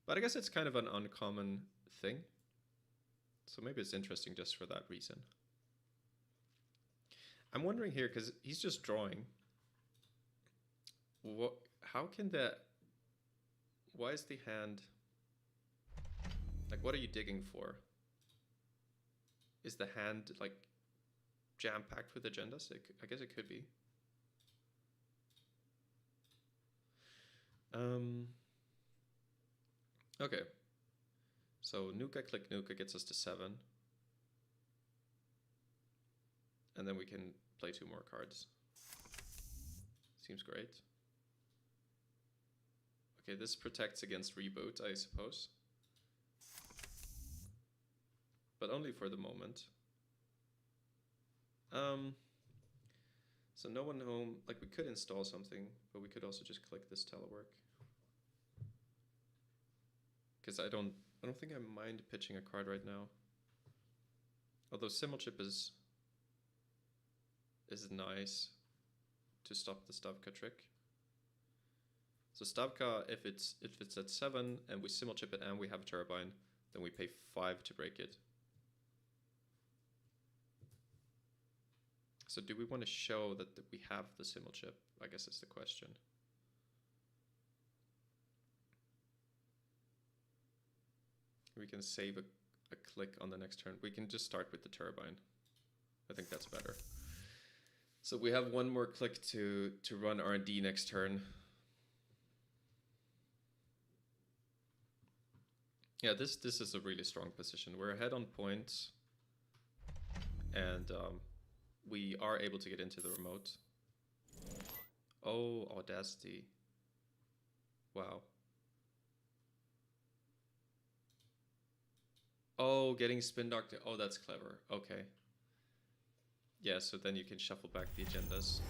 But I guess it's kind of an uncommon thing. So maybe it's interesting just for that reason. I'm wondering here, because he's just drawing. How can that... Why is the hand... Like, what are you digging for? Is the hand like jam-packed with agendas? I guess it could be. Okay. So Nuka, click Nuka gets us to 7. And then we can play 2 more cards. Seems great. Okay, this protects against Reboot, I suppose. But only for the moment. So no one home. Like, we could install something, but we could also just click this telework. Because I don't think I mind pitching a card right now. Although Simulchip is nice to stop the Stavka trick. So Stavka, if it's at 7 and we Simulchip it and we have a turbine, then we pay 5 to break it. So do we want to show that we have the Simulchip? I guess is the question. We can save a click on the next turn. We can just start with the turbine. I think that's better. So we have 1 more click to run R&D next turn. Yeah, this is a really strong position. We're ahead on points, and we are able to get into the remote. Oh, Audacity. Wow. Oh, getting spin docked. Oh, that's clever. Okay. Yeah, so then you can shuffle back the agendas.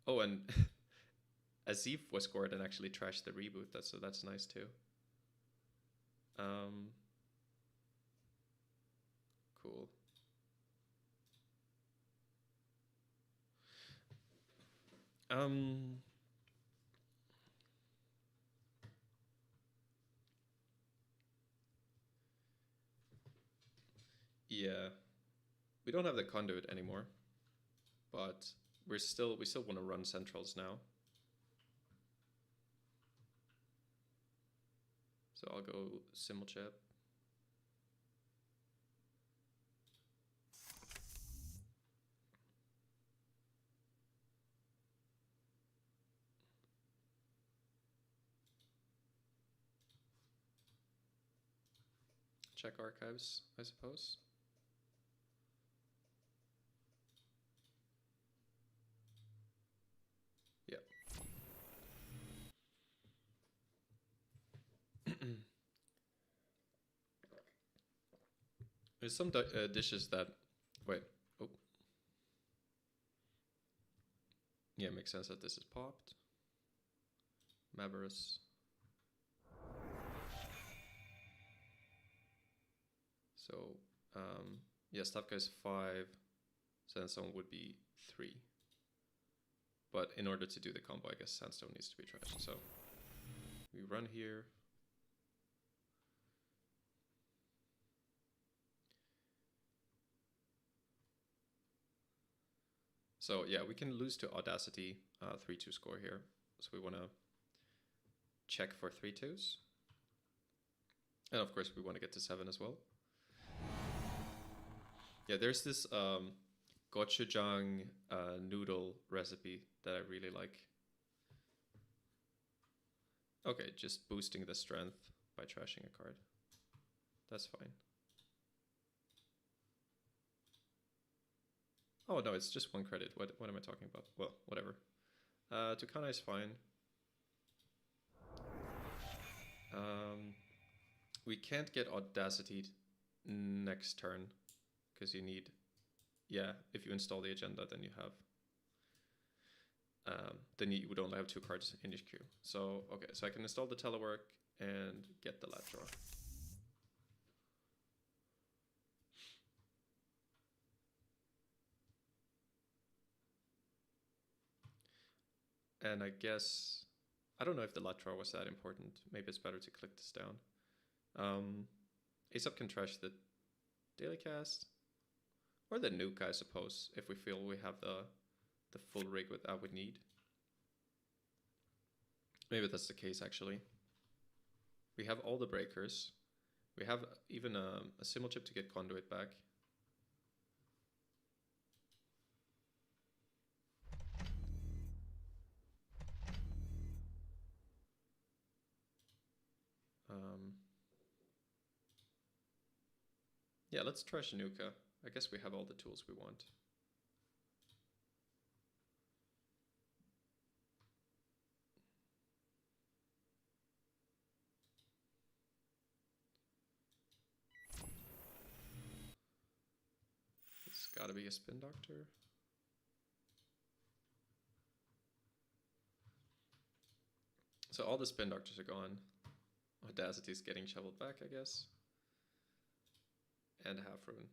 Oh, and Aesop was scored and actually trashed the reboot. That's nice too. Cool. Yeah. We don't have the Conduit anymore, but we still want to run centrals now. So I'll go Simulchip. Check archives, I suppose. Yeah. There's some dishes that... Wait. Oh. Yeah, it makes sense that this is popped. Maverus. So, yeah, Stavka is 5. Sandstone would be 3. But in order to do the combo, I guess Sandstone needs to be trashed. So, we run here. So yeah, we can lose to Audacity, 3-2 score here. So we want to check for 3-2s. And of course we want to get to 7 as well. Yeah, there's this gochujang noodle recipe that I really like. Okay, just boosting the strength by trashing a card. That's fine. Oh no, it's just 1 credit. What am I talking about? Well, whatever. Tucana is fine. We can't get Audacity next turn because you need... Yeah, if you install the agenda, then you have... then you would only have 2 cards in your queue. So, okay, so I can install the Telework and get the Lat draw. And I guess, I don't know if the Lat draw was that important. Maybe it's better to click this down. Aesop can trash the daily cast or the Nuka, I suppose, if we feel we have the full rig that we need. Maybe that's the case, actually. We have all the breakers. We have even a Simulchip to get Conduit back. Yeah, let's trash Nuka. I guess we have all the tools we want. It's gotta be a Spin Doctor. So all the Spin Doctors are gone. Audacity is getting shoveled back, I guess. And Half Rune.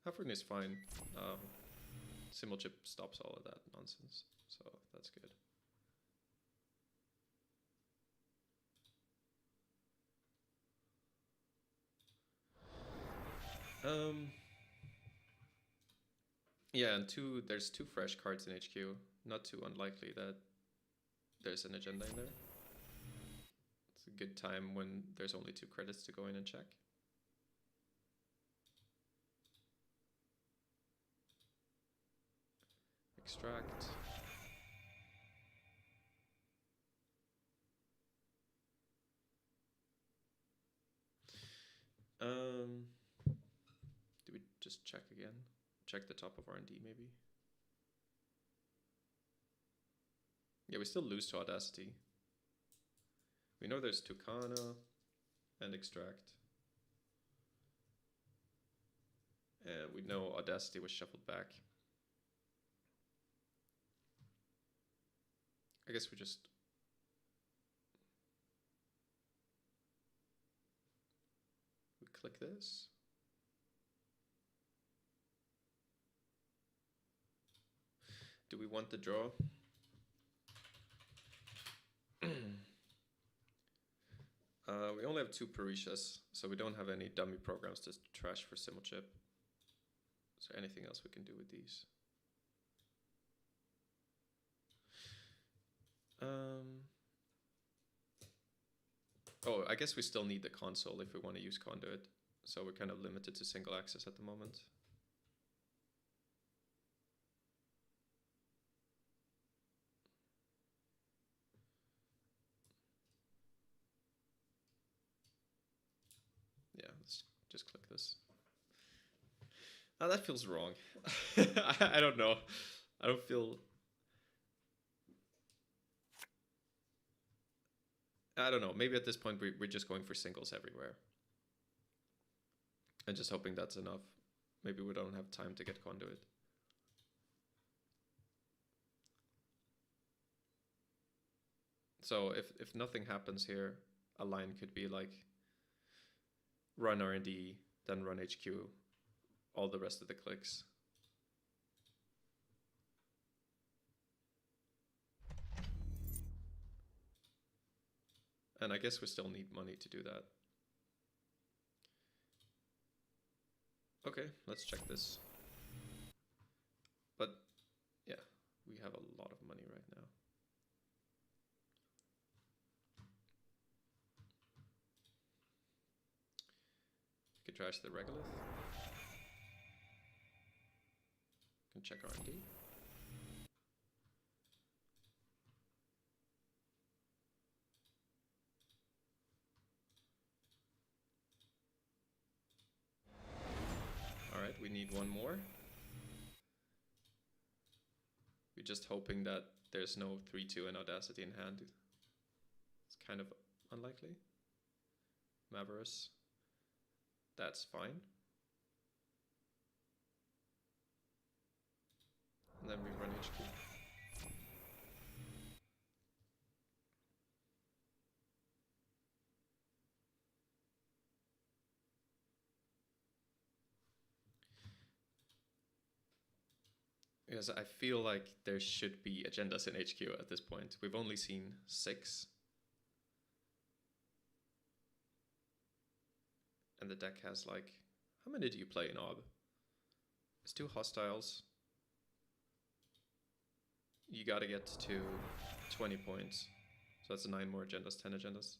Half Rune is fine. Simulchip stops all of that nonsense, so that's good. Yeah, and there's two fresh cards in HQ. Not too unlikely that there's an agenda in there. It's a good time when there's only 2 credits to go in and check. Extract. Do we just check again? Check the top of R&D maybe? Yeah, we still lose to Audacity. We know there's Tucana and Extract. And we know Audacity was shuffled back. I guess we just... we click this. Do we want the draw? We only have 2 Paricias, so we don't have any dummy programs to trash for Simulchip. Is there anything else we can do with these? Oh, I guess we still need the console if we want to use Conduit, so we're kind of limited to single access at the moment. Yeah, let's just click this. Oh, that feels wrong. I don't know. I don't feel... I don't know. Maybe at this point we're just going for singles everywhere. And just hoping that's enough. Maybe we don't have time to get Conduit. So if nothing happens here, a line could be like run R&D, then run HQ, all the rest of the clicks. And I guess we still need money to do that. Okay, let's check this. But yeah, we have a lot of money right now. We can trash the Regolith. Can check R&D. Alright, we need one more. We're just hoping that there's no 3-2 and Audacity in hand. It's kind of unlikely. Maverus. That's fine. And then we run HQ. Because I feel like there should be agendas in HQ at this point. We've only seen 6. And the deck has like... How many do you play in OB? It's 2 hostiles. You gotta get to 20 points. So that's 9 more agendas, 10 agendas.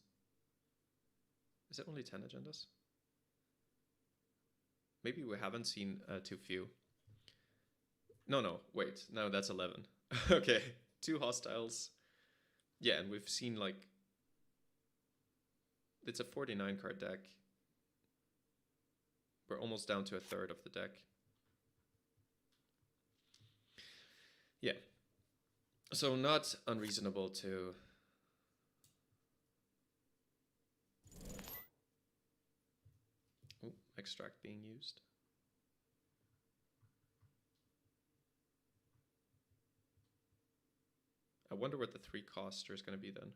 Is it only 10 agendas? Maybe we haven't seen too few. No, wait. No, that's 11. Okay, 2 hostiles. Yeah, and we've seen like... It's a 49 card deck. We're almost down to a third of the deck. Yeah. So not unreasonable to... Ooh, extract being used. I wonder what the 3 coster is going to be then.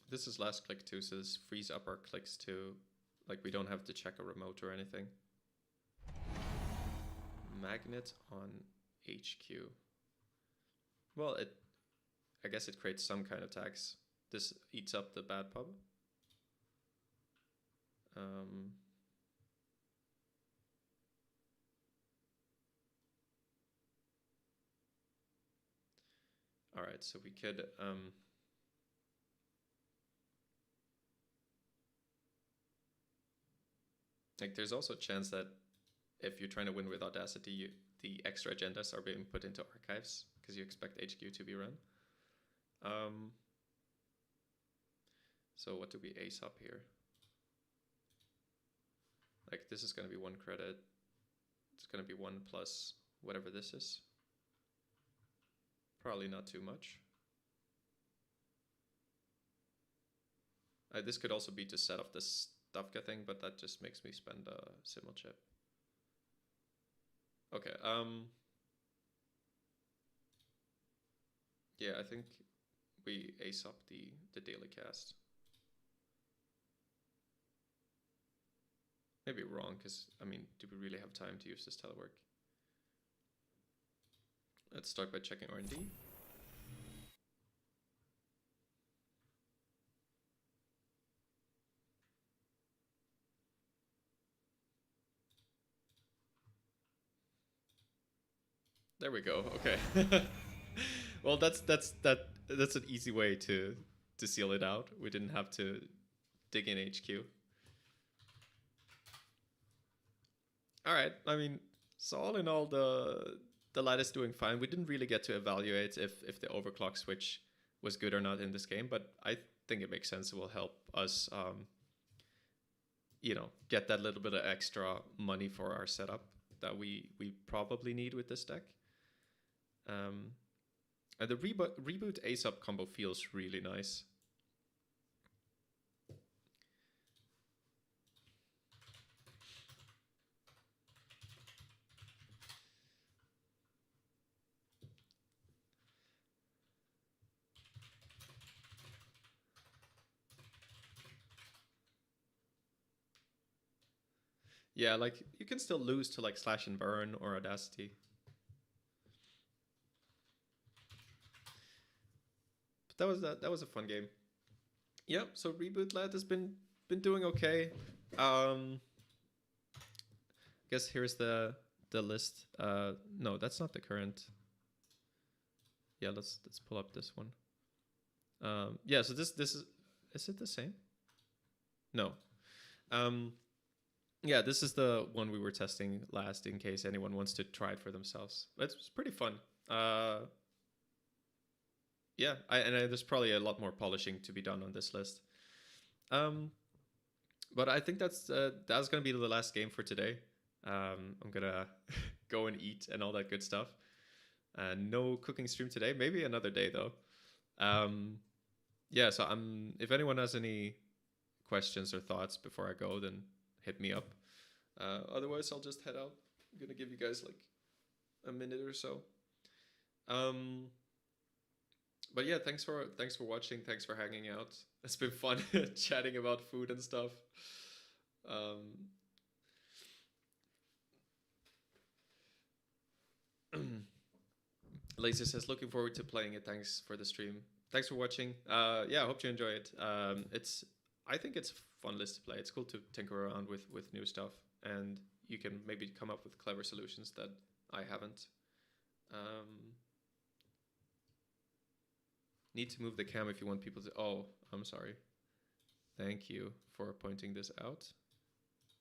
This is last click too, so this frees up our clicks too. Like we don't have to check a remote or anything. Magnet on HQ. Well, I guess it creates some kind of tax. This eats up the bad pub. All right, so we could like there's also a chance that if you're trying to win with Audacity, the extra agendas are being put into archives because you expect HQ to be run. So what do we Aesop here? Like this is going to be 1 credit. It's going to be 1 plus whatever this is. Probably not too much. This could also be to set off this Stavka thing, but that just makes me spend a Simulchip. Okay, yeah, I think we Aesop the daily cast. Maybe wrong, because, I mean, do we really have time to use this telework? Let's start by checking R&D. There we go. Okay. Well, that's an easy way to seal it out. We didn't have to dig in HQ. All right. I mean, so all in all, the Lat is doing fine. We didn't really get to evaluate if the overclock switch was good or not in this game, but I think it makes sense. It will help us, you know, get that little bit of extra money for our setup that we probably need with this deck. And the Reboot Aesop combo feels really nice. Yeah, like you can still lose to like Slash and Burn or Audacity. But that was a fun game. Yeah, so Reboot Lat has been doing okay. Guess here's the list. No, that's not the current. Yeah, let's pull up this one. Yeah, so this is it the same? No. Yeah, this is the one we were testing last in case anyone wants to try it for themselves. It's pretty fun. Yeah, there's probably a lot more polishing to be done on this list. But I think that's gonna be the last game for today. I'm gonna go and eat and all that good stuff. No cooking stream today. Maybe another day though. Yeah, so if anyone has any questions or thoughts before I go, then hit me up. Otherwise, I'll just head out. I'm gonna give you guys like a minute or so. But yeah, thanks for watching. Thanks for hanging out. It's been fun chatting about food and stuff. Laser says, looking forward to playing it. Thanks for the stream. Thanks for watching. Yeah, I hope you enjoy it. I think it's a fun list to play. It's cool to tinker around with new stuff, and you can maybe come up with clever solutions that I haven't. need to move the cam if you want people to... Oh, I'm sorry. Thank you for pointing this out.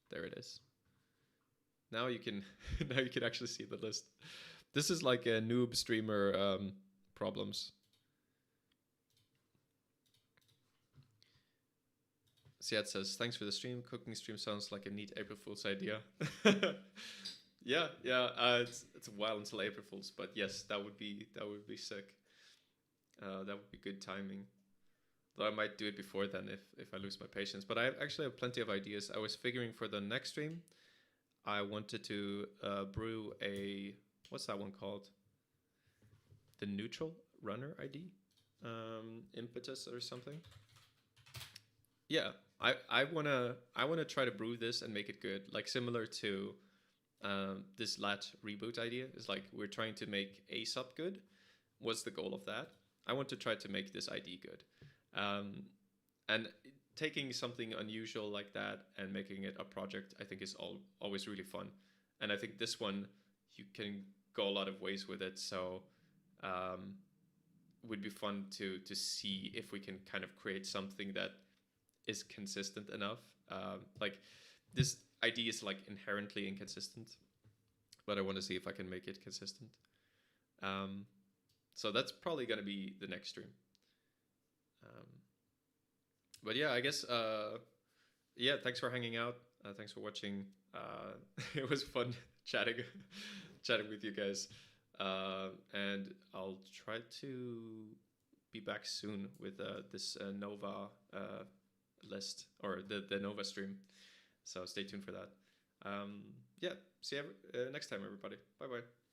There it is. Now you can now you can actually see the list. This is like a noob streamer problems. Siad says, thanks for the stream. Cooking stream sounds like a neat April Fool's idea. yeah. It's a while until April Fool's, but yes, that would be sick. That would be good timing. Though I might do it before then if I lose my patience. But I actually have plenty of ideas. I was figuring for the next stream, I wanted to brew a, what's that one called? The Netrunner ID? Impetus or something. Yeah, I wanna try to brew this and make it good. Like similar to this Lat Reboot idea. Is like we're trying to make Aesop good. What's the goal of that? I want to try to make this ID good. And taking something unusual like that and making it a project, I think is always really fun. And I think this one, you can go a lot of ways with it. So would be fun to see if we can kind of create something that is consistent enough. Like this ID is like inherently inconsistent, but I want to see if I can make it consistent. So that's probably going to be the next stream. But yeah, I guess, yeah, thanks for hanging out. Thanks for watching. It was fun chatting with you guys. And I'll try to be back soon with this Nova list, or the Nova stream. So stay tuned for that. Yeah, see you next time, everybody. Bye-bye.